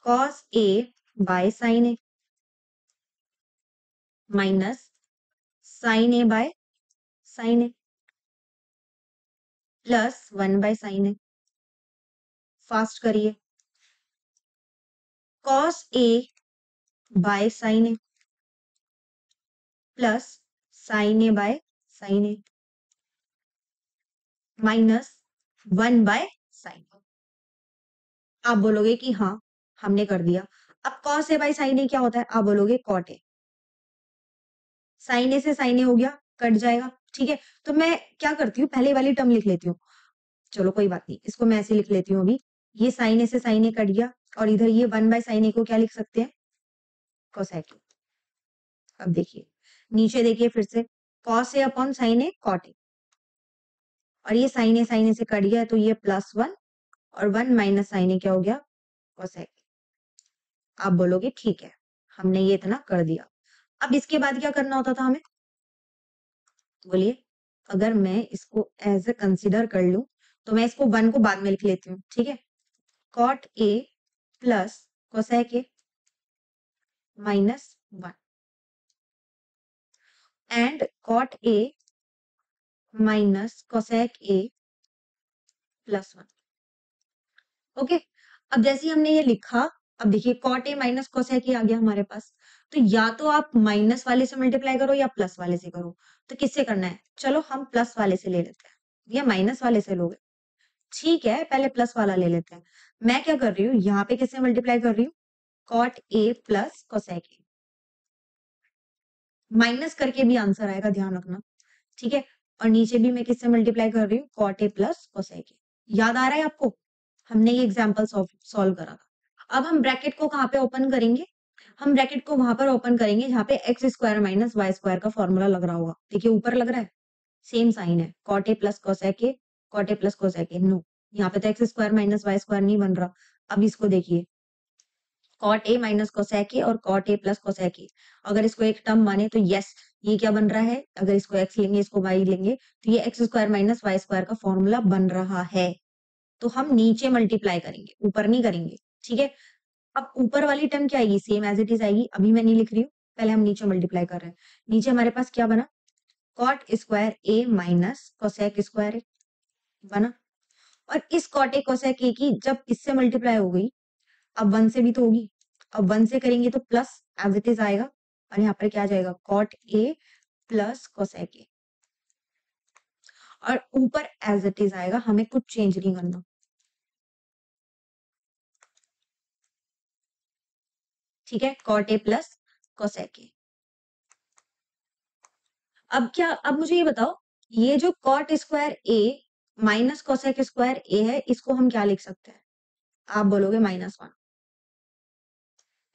Cos A by sine A minus sine A by sine A plus 1 by sine A. Fast करिए, cos A by sine A plus sine A by sine A minus 1 by sine A. आप बोलोगे कि हाँ, हमने कर दिया। अब cos A by sine A क्या होता है, आप बोलोगे कॉट ए। साइन ए से साइन ए हो गया, कट जाएगा, ठीक है। तो मैं क्या करती हूँ, पहले वाली टर्म लिख लेती हूँ। चलो कोई बात नहीं, इसको मैं ऐसे लिख लेती हूँ अभी। ये साइन ए से साइन ए कट गया, और इधर ये 1 बाय साइन ए को क्या लिख सकते हैं, कोसेक ए। अब देखिए, नीचे देखिए फिर से, cos a upon sine a cot a, और ये साइन ए से कट गया, तो ये प्लस 1, और 1 माइनस साइन ए क्या हो गया, कोसेक ए। आप बोलोगे ठीक है, हमने ये इतना कर दिया। अब इसके बाद क्या करना होता था हमें, बोलिए। अगर मैं इसको एज ए कंसिडर कर लूं, तो मैं इसको 1 को बाद में लिख लेती हूँ, ठीक है। Cot A plus cosec A minus 1 and cot A minus cosec A plus 1। Okay, अब जैसे ही हमने ये लिखा, अब देखिए cot A minus cosec A आ गया हमारे पास। तो या तो आप माइनस वाले से मल्टीप्लाई करो या प्लस वाले से करो। तो किससे करना है, चलो हम प्लस वाले से ले लेते हैं, या माइनस वाले से लोगे, ठीक है, पहले प्लस वाला ले लेते हैं। मैं क्या कर रही हूँ, यहाँ पे किससे मल्टीप्लाई कर रही हूँ, कॉट ए प्लस कोसेक ए। माइनस करके भी आंसर आएगा, ध्यान रखना, ठीक है। और नीचे भी मैं किससे मल्टीप्लाई कर रही हूँ, cot A plus cosec a. याद आ रहा है आपको, हमने ये एग्जाम्पल सॉल्व करा था। अब हम ब्रैकेट को कहाँ पे ओपन करेंगे, हम ब्रैकेट को वहां पर ओपन करेंगे जहाँ पे x square minus y square का फॉर्मूला लग रहा होगा। देखिए ऊपर लग रहा है, सेम साइन है, cot A plus cosec A, cot A plus cosec A. No, यहाँ पे तो x square minus y square नहीं बन रहा। अब इसको देखिए, कॉट ए माइनस कोसेक ए और cot A plus cosec A, अगर इसको एक टर्म माने तो यस, ये क्या बन रहा है, अगर इसको एक्स लेंगे इसको वाई लेंगे, तो ये x square minus y square का फॉर्मूला बन रहा है। तो हम नीचे मल्टीप्लाई करेंगे, ऊपर नहीं करेंगे, ठीक है। अब ऊपर वाली टर्म क्या आएगी, सेम एज इट इज आएगी, अभी मैं नहीं लिख रही हूँ, पहले हम नीचे मल्टीप्लाई कर रहे हैं। नीचे हमारे पास क्या बना, कॉट स्क्वायर ए माइनस कोसेक स्क्वायर ए बना, और इस कॉट ए कोसेक ए की जब इससे मल्टीप्लाई हो गई, अब 1 से भी तो होगी, अब 1 से करेंगे तो प्लस एज इट इज आएगा, और यहाँ पर क्या आ जाएगा, कॉट ए प्लस कोसेक ए, और ऊपर एज इट इज आएगा, हमें कुछ चेंज नहीं करना, ठीक है, cot A plus cosec a. अब क्या, अब मुझे ये बताओ, ये जो cot square A minus cosec square a है, इसको हम क्या लिख सकते हैं, आप बोलोगे -1।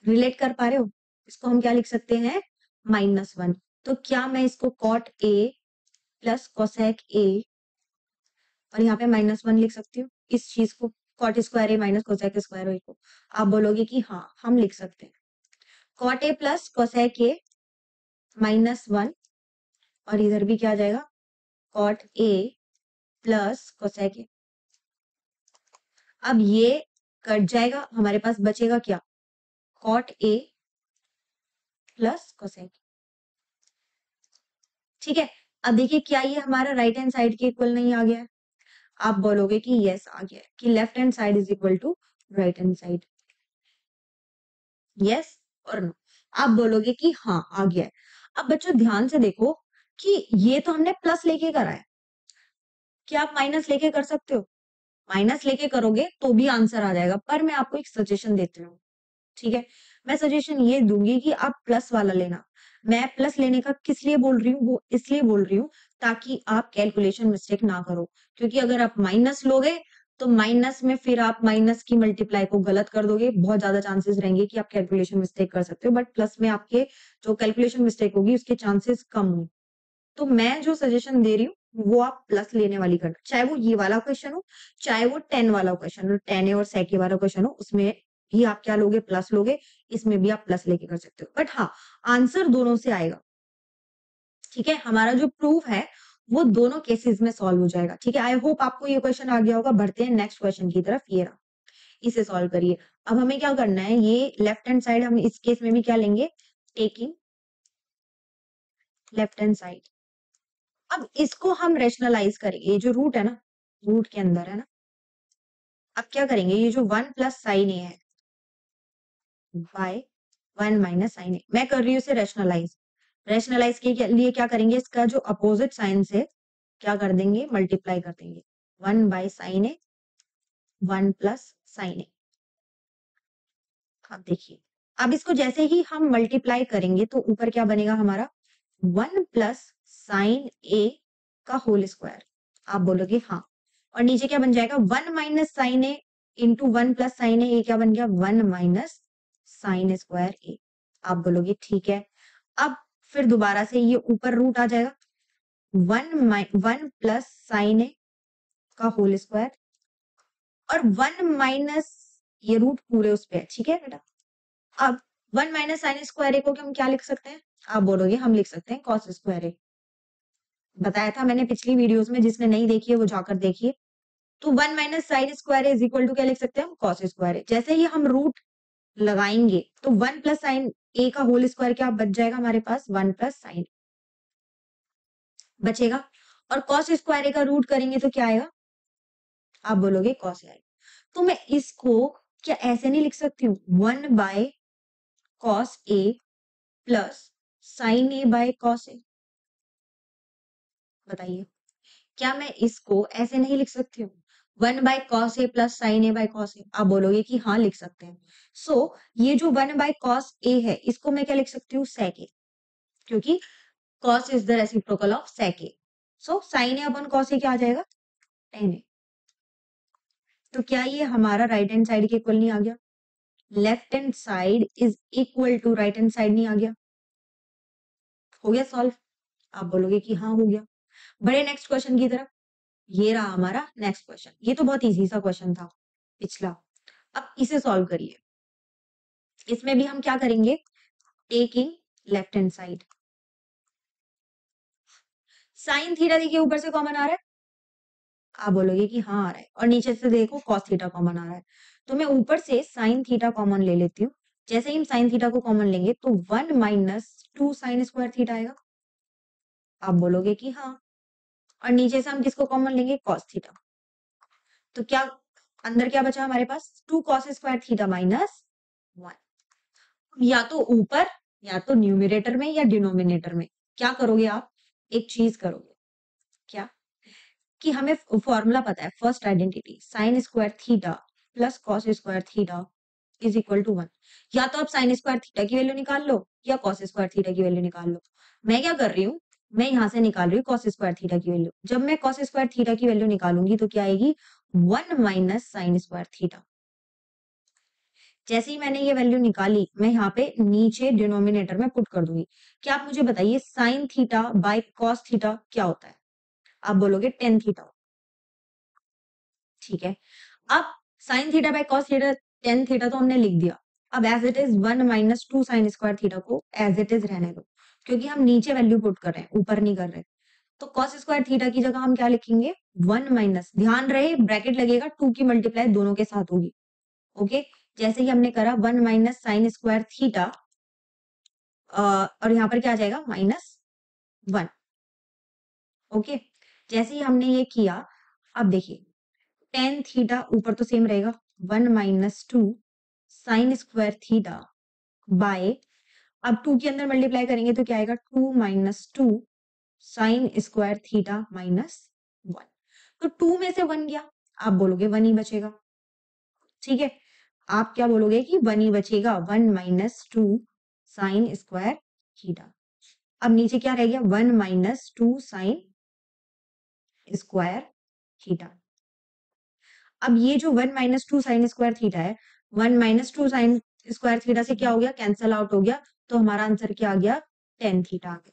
रिलेट कर पा रहे हो, इसको हम क्या लिख सकते हैं, -1। तो क्या मैं इसको कॉट ए प्लस कोसेक ए, और यहाँ पे -1 लिख सकती हूँ इस चीज को, कॉट स्क्वायर ए माइनस कोसेक स्क्वायर ए को। आप बोलोगे कि हाँ हम लिख सकते हैं cot A plus cosec a -1, और इधर भी क्या आ जाएगा cot A plus cosec a. अब ये कट जाएगा, हमारे पास बचेगा क्या, कॉट ए प्लस कोसेक। ठीक है, अब देखिए क्या ये हमारा राइट हैंड साइड के इक्वल नहीं आ गया है। आप बोलोगे कि यस आ गया है, कि left hand side is equal to right hand side, yes और नो। आप बोलोगे कि हाँ आ गया है। अब बच्चों ध्यान से देखो कि ये तो हमने प्लस लेके करा है, क्या आप माइनस लेके कर सकते हो, माइनस लेके करोगे तो भी आंसर आ जाएगा, पर मैं आपको एक सजेशन देती हूँ। ठीक है, मैं सजेशन ये दूंगी कि आप प्लस वाला लेना। मैं प्लस लेने का किस लिए बोल रही हूँ, वो इसलिए बोल रही हूँ ताकि आप कैलकुलेशन मिस्टेक ना करो, क्योंकि अगर आप माइनस लोगे तो माइनस में फिर आप माइनस की मल्टीप्लाई को गलत कर दोगे, बहुत ज्यादा चांसेस रहेंगे कि आप कैलकुलेशन मिस्टेक कर सकते हो, बट प्लस में आपके जो कैलकुलेशन मिस्टेक होगी उसके चांसेस कम होंगे। तो मैं जो सजेशन दे रही हूँ वो आप प्लस लेने वाली करना, चाहे वो ये वाला क्वेश्चन हो, चाहे वो 10 वाला क्वेश्चन हो, 10 और सेके वाला क्वेश्चन हो, उसमें भी आप क्या लोगे, प्लस लोगे, इसमें भी आप प्लस लेके कर सकते हो, बट हाँ आंसर दोनों से आएगा। ठीक है, हमारा जो प्रूफ है वो दोनों केसेस में सॉल्व हो जाएगा। ठीक है, आई होप आपको ये क्वेश्चन आ गया होगा। बढ़ते हैं नेक्स्ट क्वेश्चन की तरफ, ये रहा, इसे सॉल्व करिए। अब हमें क्या करना है, ये लेफ्ट हैंड साइड हम इस केस में भी क्या लेंगे, टेकिंग लेफ्ट हैंड साइड। अब इसको हम रेशनलाइज करेंगे, ये जो रूट है ना, रूट के अंदर है ना, अब क्या करेंगे, ये जो 1 प्लस साइन ए है बाय 1 माइनस साइन ए, मैं कर रही हूँ इसे रेशनलाइज। रेशनलाइज के लिए क्या करेंगे, इसका जो अपोजिट साइन से क्या कर देंगे, मल्टीप्लाई कर देंगे, 1 by sine A, 1 plus sine A. अब देखिए, अब इसको जैसे ही हम मल्टीप्लाई करेंगे तो ऊपर क्या बनेगा हमारा, 1 प्लस साइन ए का होल स्क्वायर। आप बोलोगे हाँ, और नीचे क्या बन जाएगा, 1 minus sine A into 1 plus sine A, क्या बन गया, 1 माइनस साइन स्क्वायर ए। आप बोलोगे ठीक है। अब फिर दोबारा से ये ऊपर रूट आ जाएगा, 1 प्लस साइन ए का होल स्क्वायर, और 1 माइनस ये रूट पूरे उस पे है। ठीक है बेटा, अब 1 माइनस साइन स्क्वायर ए को हम क्या लिख सकते हैं, आप बोलोगे हम लिख सकते हैं कॉस स्क्वायर ए। बताया था मैंने पिछली वीडियोस में, जिसने नहीं देखी है वो जाकर देखिए। तो 1 minus sine square is equal to क्या लिख सकते हैं हम, कॉस स्क्वायर ए। जैसे ही हम रूट लगाएंगे तो 1 प्लस साइन ए का होल स्क्वायर क्या बच जाएगा हमारे पास, 1 प्लस साइन बचेगा, और कॉस स्क्वायर ए का रूट करेंगे तो क्या आएगा, आप बोलोगे कॉस ए आएगा। तो मैं इसको क्या ऐसे नहीं लिख सकती हूँ, 1 by cos A plus sine A by cos A, बताइए क्या मैं इसको ऐसे नहीं लिख सकती हूँ, 1 by cos A plus sine A by cos A. आप बोलोगे कि हाँ लिख सकते हैं। सो ये जो 1 बाय कॉस ए है इसको मैं क्या लिख सकती हूँ, सेक ए, क्योंकि cos is the reciprocal of sec A. So sine A upon cos A क्या आ जाएगा, टेन ए। तो क्या ये हमारा राइट हैंड साइड के इक्वल नहीं आ गया, left hand side is equal to right hand side नहीं आ गया, हो गया सॉल्व। आप बोलोगे कि हाँ हो गया। बड़े नेक्स्ट क्वेश्चन की तरफ, ये रहा हमारा नेक्स्ट क्वेश्चन। ये तो बहुत इजी सा क्वेश्चन था पिछला, अब इसे सॉल्व करिए। इसमें भी हम क्या करेंगे, taking left hand side, sine theta देखिए ऊपर से कॉमन आ रहा है, आप बोलोगे कि हाँ आ रहा है, और नीचे से देखो कॉस थीटा कॉमन आ रहा है, तो मैं ऊपर से साइन थीटा कॉमन ले लेती हूँ। जैसे ही हम साइन थीटा को कॉमन लेंगे तो 1 माइनस 2 साइन स्क्वायर थीटा आएगा, आप बोलोगे कि हाँ, और नीचे से हम किसको कॉमन लेंगे, कॉस थीटा। तो क्या अंदर क्या बचा हमारे पास, 2 कॉस स्क्वायर थीटा माइनस 1। या तो ऊपर या तो न्यूमरेटर में या डिनोमिनेटर में क्या करोगे आप, एक चीज करोगे, क्या कि हमें फॉर्मूला पता है, first identity sine square theta plus cos square theta is equal to 1। या तो आप साइन स्क्वायर थीटा की वैल्यू निकाल लो या कॉस स्क्वायर थीटा की वैल्यू निकाल लो। मैं क्या कर रही हूँ, मैं यहां से निकाल रही हूँ कॉस स्क्वायर थीटा की वैल्यू। जब मैं कॉस स्क्वायर थीटा की वैल्यू निकालूंगी तो क्या आएगी, 1 माइनस साइन स्क्वायर थीटा। जैसे ही मैंने ये वैल्यू निकाली मैं यहाँ पे नीचे डिनोमिनेटर में पुट कर दूंगी। क्या आप मुझे बताइए sign theta by cos theta क्या होता है, आप बोलोगे टेन थीटा, ठीक है। अब sine theta by cos theta, tan theta तो हमने लिख दिया। अब as it is 1 minus 2 sine square theta को एज इट इज रहने दो, क्योंकि हम नीचे वैल्यू पुट कर रहे हैं, ऊपर नहीं कर रहे। तो कॉस स्क्वायर थीटा की जगह हम क्या लिखेंगे, 1 माइनस, ध्यान रहे ब्रैकेट लगेगा, 2 की मल्टीप्लाई दोनों के साथ होगी। ओके, जैसे ही हमने करा 1 माइनस साइन स्क्वायर थीटा, और यहाँ पर क्या आ जाएगा, -1। ओके, जैसे ही हमने ये किया, अब देखिए टेन थीटा ऊपर तो सेम रहेगा, 1 minus 2 sine square theta by, अब 2 के अंदर मल्टीप्लाई करेंगे तो क्या आएगा, 2 माइनस 2 साइन स्क्वायर थीटा -1। तो 2 में से 1 गया, आप बोलोगे 1 ही बचेगा, ठीक है। आप क्या बोलोगे कि 1 ही बचेगा, 1 माइनस 2 साइन स्क्वायर थीटा। अब नीचे क्या रह गया, 1 माइनस 2 साइन स्क्वायर थीटा। अब ये जो 1 माइनस 2 साइन स्क्वायर थीटा है, 1 माइनस 2 साइन स्क्वायर थीटा से क्या हो गया, कैंसल आउट हो गया, तो हमारा आंसर क्या आ गया, टेन थीटा आ गया,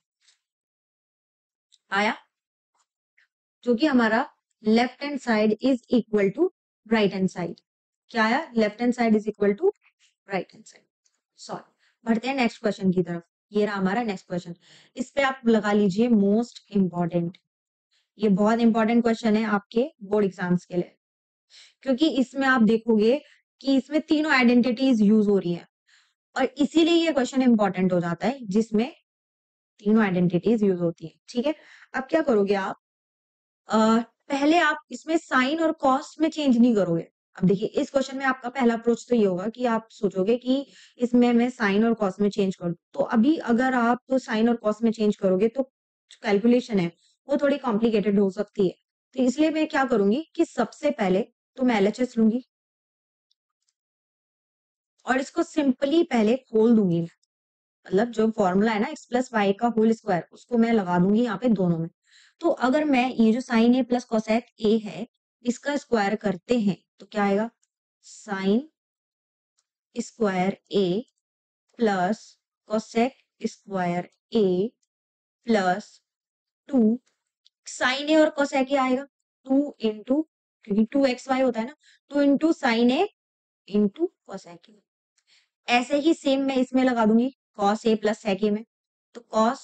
आया, जो कि हमारा left hand side is equal to right hand side. क्या आया, left hand side is equal to right hand side. Sorry, बढ़ते हैं नेक्स्ट क्वेश्चन की तरफ। ये रहा हमारा नेक्स्ट क्वेश्चन, इस पे आप लगा लीजिए मोस्ट इंपॉर्टेंट। ये बहुत इंपॉर्टेंट क्वेश्चन है आपके बोर्ड एग्जाम्स के लिए, क्योंकि इसमें आप देखोगे कि इसमें तीनों आइडेंटिटीज यूज हो रही है, और इसीलिए ये क्वेश्चन इंपॉर्टेंट हो जाता है, जिसमें तीनों आइडेंटिटीज यूज होती है, ठीक है। अब क्या करोगे आप, पहले आप इसमें साइन और कॉस में चेंज नहीं करोगे। अब देखिए इस क्वेश्चन में आपका पहला अप्रोच तो ये होगा कि आप सोचोगे कि इसमें मैं साइन और कॉस में चेंज करूं, तो अभी अगर आप साइन और कॉस में चेंज करोगे तो कैलकुलेशन है वो थोड़ी कॉम्प्लिकेटेड हो सकती है। तो इसलिए मैं क्या करूंगी कि सबसे पहले तो मैं एलएचएस लूंगी, और इसको सिंपली पहले खोल दूंगी मैं। मतलब जो फॉर्मूला है ना x प्लस वाई का होल स्क्वायर, उसको मैं लगा दूंगी यहाँ पे दोनों में। तो अगर मैं ये जो sine A plus cosec A है, इसका स्क्वायर करते हैं तो क्या आएगा, sine square A plus cosec square A plus 2, sine A और कोसेक ए आएगा 2 इंटू, क्योंकि 2xy होता है ना, 2 into sine A into cosec ए। ऐसे ही सेम मैं इसमें लगा दूंगी कॉस ए प्लस सेक ए में, तो cos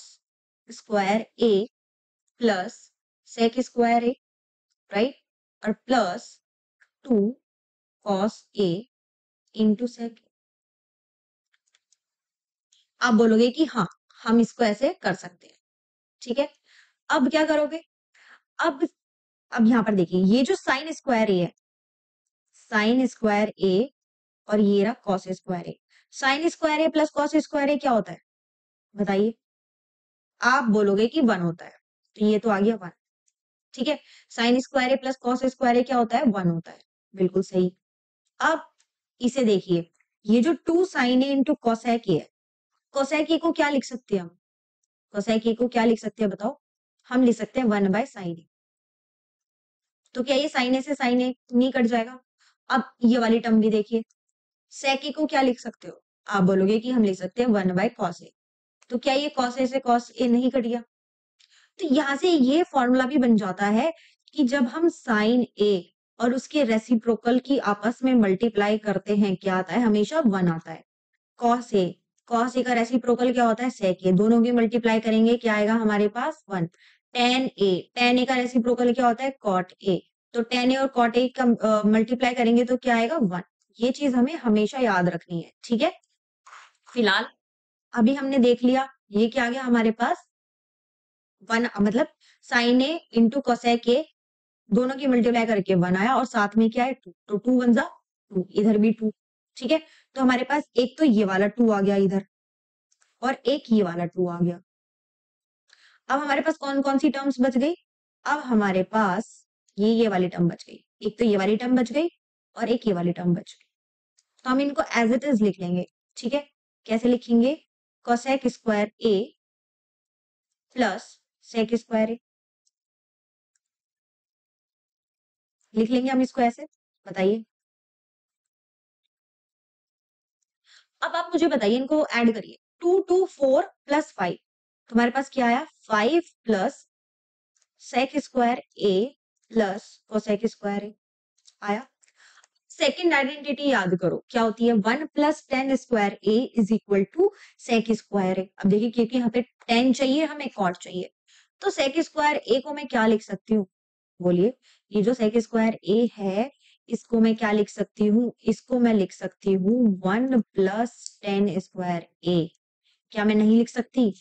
square A plus sec square A, right, और plus 2 cos A into sec. आप बोलोगे कि हाँ हम इसको ऐसे कर सकते हैं, ठीक है। अब क्या करोगे, अब अब यहाँ पर देखिए ये जो साइन स्क्वायर ए है, साइन स्क्वायर ए, और ये रहा cos square A. Sign square A plus cos square ए क्या होता है, बताइए। आप बोलोगे कि 1 होता है, तो ये तो आ गया 1, ठीक है। Sine square A plus cos square ए क्या होता है, 1 होता है, बिल्कुल सही। अब इसे देखिए, ये जो 2 sine A into cosec A है, कोसेक ए को क्या लिख सकते हैं हम, कोसेक ए को क्या लिख सकते हैं बताओ, हम लिख सकते हैं 1 बाय साइन ए। तो क्या ये साइन ए से साइन ए नहीं कट जाएगा। अब ये वाली टर्म भी देखिए, सेक ए को क्या लिख सकते हो, आप बोलोगे कि हम लिख सकते हैं 1 बाय कॉस ए। तो क्या ये कॉस ए से कॉस ए नहीं कट गया। तो यहां से ये फॉर्मूला भी बन जाता है कि जब हम साइन ए और उसके रेसिप्रोकल की आपस में मल्टीप्लाई करते हैं, क्या आता है, हमेशा 1 आता है। कॉस ए, कॉस ए का रेसिप्रोकल क्या होता है, सेक ए, दोनों की मल्टीप्लाई करेंगे क्या आएगा हमारे पास 1। टेन ए, टेन ए का रेसिप्रोकल क्या होता है, कॉट ए, तो टेन ए और कॉट ए का मल्टीप्लाई करेंगे तो क्या आएगा 1। ये चीज हमें हमेशा याद रखनी है, ठीक है। फिलहाल अभी हमने देख लिया ये क्या आ गया हमारे पास 1, मतलब sine A into cosec A, दोनों की मल्टीप्लाई करके 1 आया, और साथ में क्या है 2, तो 2 1 जा 2, इधर भी 2, ठीक है। तो हमारे पास एक तो ये वाला 2 आ गया इधर, और एक ये वाला 2 आ गया। अब हमारे पास कौन कौन सी टर्म्स बच गई, अब हमारे पास ये वाली टर्म बच गई, एक तो ये वाली टर्म बच गई और एक ये वाली टर्म बच गई। तो हम इनको एज इट इज लिख लेंगे, ठीक है। कैसे लिखेंगे, cosec square A plus sec square ए, लिख लेंगे हम इसको ऐसे, बताइए। अब आप मुझे बताइए, इनको ऐड करिए, 2 2 4 प्लस 5, तुम्हारे पास क्या आया 5 plus sec square A plus cosec square A आया। सेकेंड आइडेंटिटी याद करो क्या होती है, 1 plus tan square A is equal to sec square A. अब देखिए क्योंकि यहाँ पे टेन चाहिए हमें कॉट चाहिए, तो सेक स्क्वायर ए को मैं क्या लिख सकती हूँ, बोलिए। ये जो सेक स्क्वायर ए है इसको मैं क्या लिख सकती हूँ, इसको मैं लिख सकती हूँ 1 प्लस टेन स्क्वायर ए। क्या मैं नहीं लिख सकती?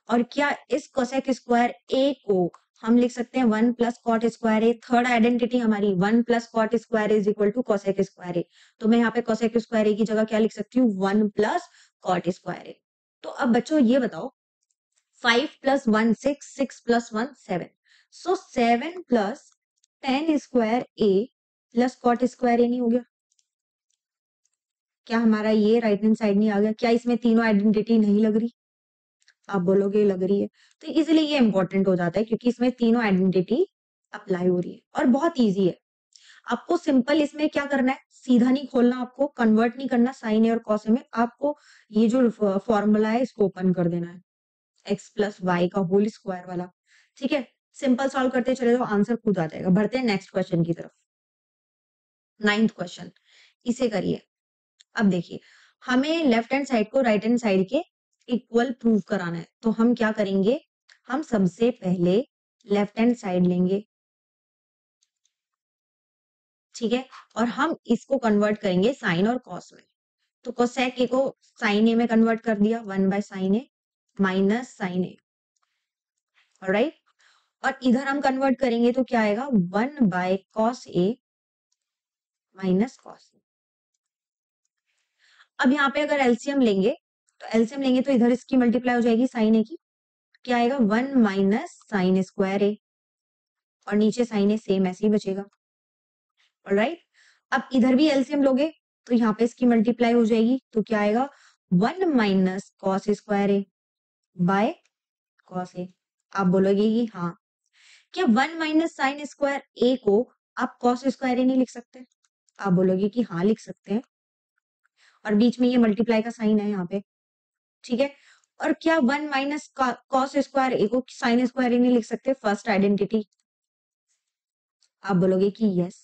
और क्या इस कोसेक स्क्वायर ए को हम लिख सकते हैं 1 plus cot square A. Third identity हमारी 1 plus cot square is equal to cosec square A. तो मैं यहाँ पे कोसेक स्क्वायर ए की जगह क्या लिख सकती हूँ, 1 प्लस कॉट स्क्वायर ए। तो अब बच्चों ये बताओ 5 plus 1 6, 6 plus 1 7, so 7 plus tan square A plus cot square ए नहीं हो गया? क्या हमारा ये राइट हैंड साइड नहीं आ गया? क्या इसमें तीनों आइडेंटिटी नहीं लग रही? आप बोलोगे लग रही है, तो इजीली ये इंपॉर्टेंट हो जाता है क्योंकि इसमें तीनों आइडेंटिटी अप्लाई हो रही है और बहुत इजी है। आपको सिंपल इसमें क्या करना है, सीधा नहीं खोलना, आपको कन्वर्ट नहीं करना साइन ए और कॉस ए में, आपको ये जो फॉर्मूला है इसको ओपन कर देना है, एक्स प्लस वाई का होल स्क्वायर वाला। ठीक है, सिंपल सॉल्व करते चले तो आंसर खुद आ जाएगा। बढ़ते हैं नेक्स्ट क्वेश्चन की तरफ। 9th क्वेश्चन, इसे करिए। अब देखिए हमें लेफ्ट हैंड साइड को राइट हैंड साइड के इक्वल प्रूव कराना है, तो हम क्या करेंगे, हम सबसे पहले लेफ्ट हैंड साइड लेंगे, ठीक है, और हम इसको कन्वर्ट करेंगे साइन और कॉस में। तो कोसेक ए को साइन ए में कन्वर्ट कर दिया, 1 by sine A minus sine A, alright. और इधर हम कन्वर्ट करेंगे तो क्या आएगा, 1 by cos A minus cos A. अब यहाँ पे अगर एलसीएम लेंगे तो इधर इसकी मल्टीप्लाई हो जाएगी साइन ए की, क्या आएगा 1 माइनस साइन स्क्वायर ए, और नीचे साइन ए सेम ऐसे ही बचेगा, ऑलराइट। अब इधर भी एलसीएम लोगे तो यहाँ पे इसकी मल्टीप्लाई हो जाएगी, तो क्या आएगा 1 minus cos square A by cos A. आप बोलोगे कि हाँ, क्या 1 माइनस साइन स्क्वायर ए को आप कॉस स्क्वायर ए नहीं लिख सकते? आप बोलोगे कि हाँ लिख सकते हैं, और बीच में ये मल्टीप्लाई का साइन है यहाँ पे, ठीक है। और क्या 1 माइनस कॉस स्क्वायर ए को साइन स्क्वायर ए नहीं लिख सकते? First identity. आप बोलोगे कि यस।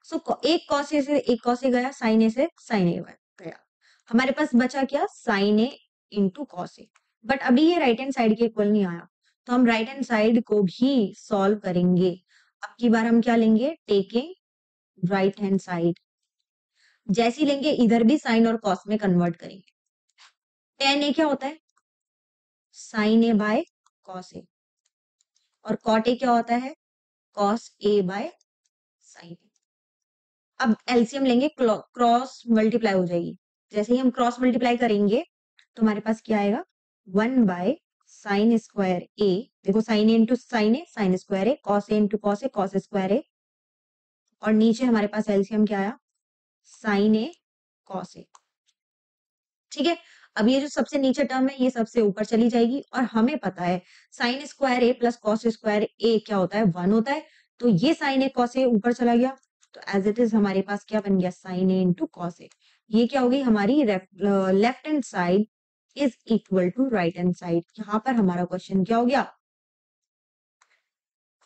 सो एक कॉस ए से एक कॉस ए गया, साइन ए से साइन ए गया, हमारे पास बचा क्या, sine A into cos A. But अभी ये राइट हैंड साइड के इक्वल नहीं आया, तो हम राइट हैंड साइड को भी सॉल्व करेंगे। अब की बार हम क्या लेंगे, टेकिंग राइट हैंड साइड, जैसी लेंगे इधर भी साइन और कॉस में कन्वर्ट करेंगे। टेन ए क्या होता है, sign A by cos A, और कॉट ए क्या होता है, cos A by sine A. अब एलसीएम लेंगे, क्रॉस मल्टीप्लाई हो जाएगी, जैसे ही हम क्रॉस मल्टीप्लाई करेंगे तो हमारे पास क्या आएगा, 1 बाय साइन स्क्वायर ए, देखो sign A into sine A sign square A, cos A into cos A cos square A, और नीचे हमारे पास एलसीएम क्या आया, साइन ए कॉस ए। ठीक है, अब ये जो सबसे नीचे टर्म है ये सबसे ऊपर चली जाएगी, और हमें पता है sine square A plus cos square ए क्या होता है, 1 होता है। तो ये साइन ए कॉस ए ऊपर चला गया, तो एज इट इज हमारे पास क्या बन गया, sine A into cos A. ये क्या हो गई हमारी left hand side is equal to right hand side. यहाँ पर हमारा क्वेश्चन क्या हो गया,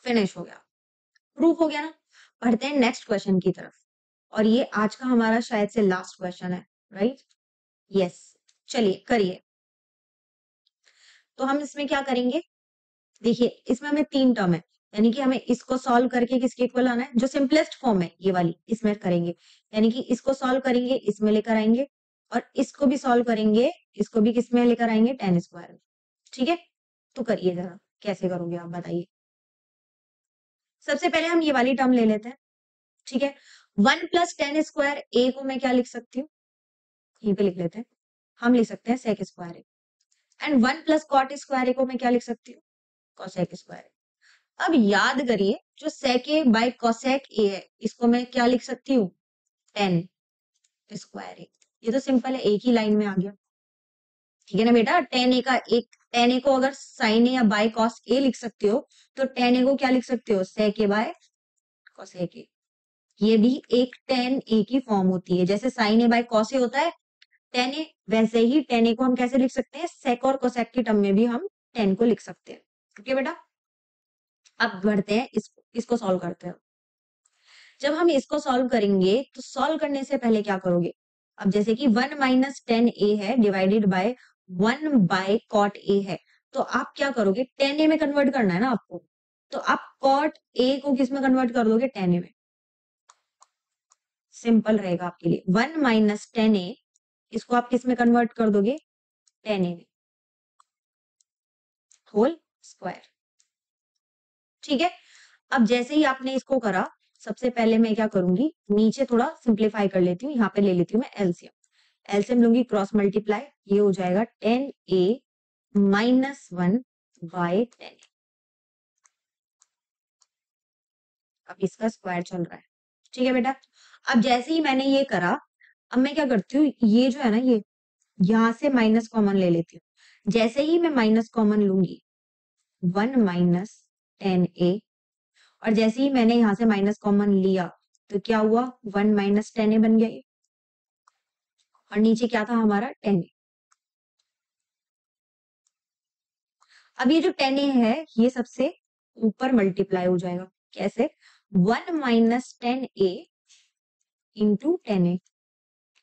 फिनिश हो गया, प्रूफ हो गया ना। बढ़ते हैं नेक्स्ट क्वेश्चन की तरफ, और ये आज का हमारा शायद से लास्ट क्वेश्चन है, राइट? यस, चलिए करिए। तो हम इसमें क्या करेंगे, देखिए इसमें हमें 3 टर्म है, यानी कि हमें इसको सॉल्व करके किसके इक्वल आना है, जो सिंपलेस्ट फॉर्म है ये वाली इसमें करेंगे, यानी कि इसको सॉल्व करेंगे इसमें लेकर आएंगे, और इसको भी सॉल्व करेंगे, इसको भी किसमें लेकर आएंगे, टेन स्क्वायर में। ठीक है, तो करिए जरा, कैसे करोगे आप बताइए। सबसे पहले हम ये वाली टर्म ले लेते हैं, ठीक है। 1 प्लस टेन स्क्वायर ए को मैं क्या लिख सकती हूँ, यहीं पे लिख लेते हैं, हम लिख सकते हैं sec square A, and 1 plus cot square ए को मैं क्या लिख सकती हूँ, कॉसेक स्क्वायर ए। अब याद करिए जो सेक ए बाय कोसेक ए है, इसको मैं क्या लिख सकती हूँ, टेन स्क्वायर ए। ये तो सिंपल है, एक ही लाइन में आ गया, ठीक है ना बेटा। टेन ए को अगर साइन ए या बाय कॉस ए लिख सकते हो, तो टेन ए को क्या लिख सकते हो, सेक ए बाय कोसेक ए। ये भी एक टेन ए की फॉर्म होती है, जैसे साइन ए बाय कॉस ए होता है टेन ए, वैसे ही टेन ए को हम कैसे लिख सकते हैं, सेक और कोसेक की टर्म में भी हम टेन को लिख सकते हैं। ओके बेटा, अब बढ़ते हैं इसको सॉल्व करते हैं। जब हम इसको सॉल्व करेंगे तो सॉल्व करने से पहले क्या करोगे, अब जैसे कि 1 माइनस टेन ए है divided by 1 by cot A है, तो आप क्या करोगे, टेन ए में कन्वर्ट करना है ना आपको, तो आप कॉट ए को किस में कन्वर्ट कर दोगे, टेन ए में। सिंपल रहेगा आपके लिए, 1 माइनस टेन ए इसको आप किस में कन्वर्ट कर दोगे, टेन ए में, होल स्क्वायर। ठीक है, अब जैसे ही आपने इसको करा, सबसे पहले मैं क्या करूंगी, नीचे थोड़ा सिंप्लीफाई कर लेती हूँ, यहाँ पे ले लेती हूँ मैं एलसीएम। एलसीएम लूंगी, क्रॉस मल्टीप्लाई, ये हो जाएगा tan A minus one by ten. अब इसका स्क्वायर चल रहा है। ठीक है बेटा, अब जैसे ही मैंने ये करा, अब मैं क्या करती हूँ, ये जो है ना, ये यहां से माइनस कॉमन ले लेती हूँ। जैसे ही मैं माइनस कॉमन लूंगी, 1 माइनस टेन ए, और जैसे ही मैंने यहां से माइनस कॉमन लिया तो क्या हुआ, 1 माइनस टेन ए बन गया ये, और नीचे क्या था हमारा, टेन ए। अब ये जो टेन ए है ये सबसे ऊपर मल्टीप्लाई हो जाएगा, कैसे, 1 minus tan A into tan A,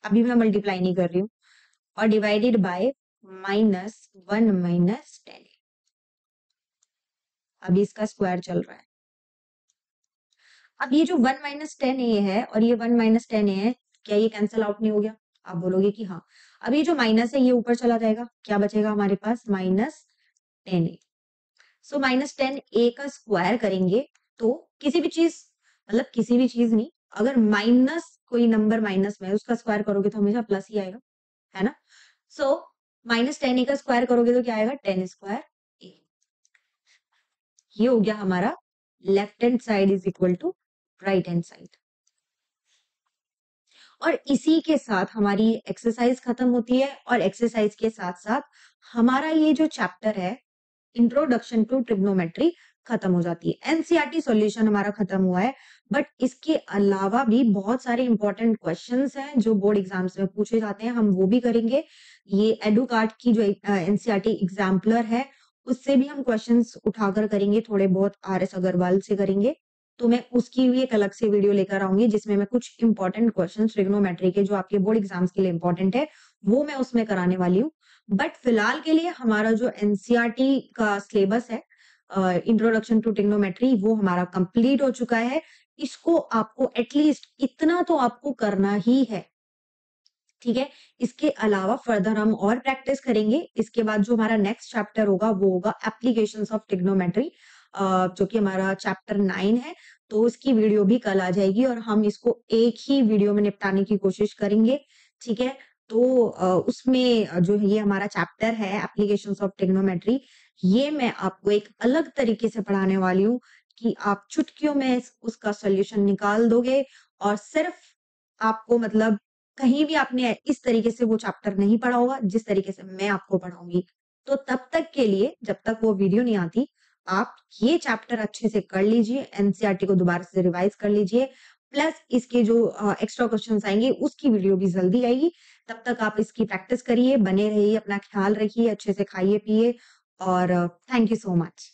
अभी मैं मल्टीप्लाई नहीं कर रही हूँ, और divided by minus 1 minus tan A. अभी इसका स्क्वायर चल रहा है। अब ये जो 1 माइनस टेन ए है और ये 1 माइनस टेन ए है, क्या ये कैंसिल आउट नहीं हो गया, आप बोलोगे कि हाँ। अब ये जो माइनस है ये ऊपर चला जाएगा, क्या बचेगा हमारे पास, माइनस टेन ए। सो माइनस टेन ए का स्क्वायर करेंगे तो किसी भी चीज, मतलब किसी भी चीज नहीं, अगर माइनस कोई नंबर माइनस में है, उसका स्क्वायर करोगे तो हमेशा प्लस ही आएगा, है ना। सो माइनस टेन ए का स्क्वायर करोगे तो क्या आएगा, टेन स्क्वायर ए। ये हो गया हमारा left hand side is equal to right hand side. और इसी के साथ हमारी एक्सरसाइज खत्म होती है, और एक्सरसाइज के साथ साथ हमारा ये जो चैप्टर है इंट्रोडक्शन टू ट्रिग्नोमेट्री खत्म हो जाती है। एनसीईआरटी सॉल्यूशन हमारा खत्म हुआ है, बट इसके अलावा भी बहुत सारे इंपॉर्टेंट क्वेश्चंस हैं जो बोर्ड एग्जाम्स में पूछे जाते हैं, हम वो भी करेंगे। ये एडुकार्ट की जो एनसीईआरटी एग्जाम्पलर है उससे भी हम क्वेश्चंस उठाकर करेंगे, थोड़े बहुत आरएस अग्रवाल से करेंगे, तो मैं उसकी भी एक अलग से वीडियो लेकर आऊंगी जिसमें मैं कुछ इंपॉर्टेंट क्वेश्चन ट्रिग्नोमेट्री के जो आपके बोर्ड एग्जाम्स के लिए इंपॉर्टेंट है वो मैं उसमें कराने वाली हूँ। बट फिलहाल के लिए हमारा जो एनसीईआरटी का सिलेबस है इंट्रोडक्शन टू ट्रिग्नोमेट्री वो हमारा कंप्लीट हो चुका है। इसको आपको एटलीस्ट इतना तो आपको करना ही है, ठीक है। इसके अलावा फर्दर हम और प्रैक्टिस करेंगे। इसके बाद जो हमारा नेक्स्ट चैप्टर होगा वो होगा एप्लीकेशंस ऑफ ट्रिग्नोमेट्री, जो कि हमारा चैप्टर 9 है। तो इसकी वीडियो भी कल आ जाएगी और हम इसको एक ही वीडियो में निपटाने की कोशिश करेंगे, ठीक है। तो उसमें जो ये हमारा चैप्टर है एप्लीकेशंस ऑफ ट्रिग्नोमेट्री, ये मैं आपको एक अलग तरीके से पढ़ाने वाली हूँ कि आप चुटकियों में उसका सोल्यूशन निकाल दोगे, और सिर्फ आपको मतलब कहीं भी आपने इस तरीके से वो चैप्टर नहीं पढ़ा होगा जिस तरीके से मैं आपको पढ़ाऊंगी। तो तब तक के लिए, जब तक वो वीडियो नहीं आती, आप ये चैप्टर अच्छे से कर लीजिए, एनसीईआरटी को दोबारा से रिवाइज कर लीजिए, प्लस इसके जो एक्स्ट्रा क्वेश्चंस आएंगे उसकी वीडियो भी जल्दी आएगी। तब तक आप इसकी प्रैक्टिस करिए, बने रहिए, अपना ख्याल रखिए, अच्छे से खाइए पिए, और थैंक यू सो मच।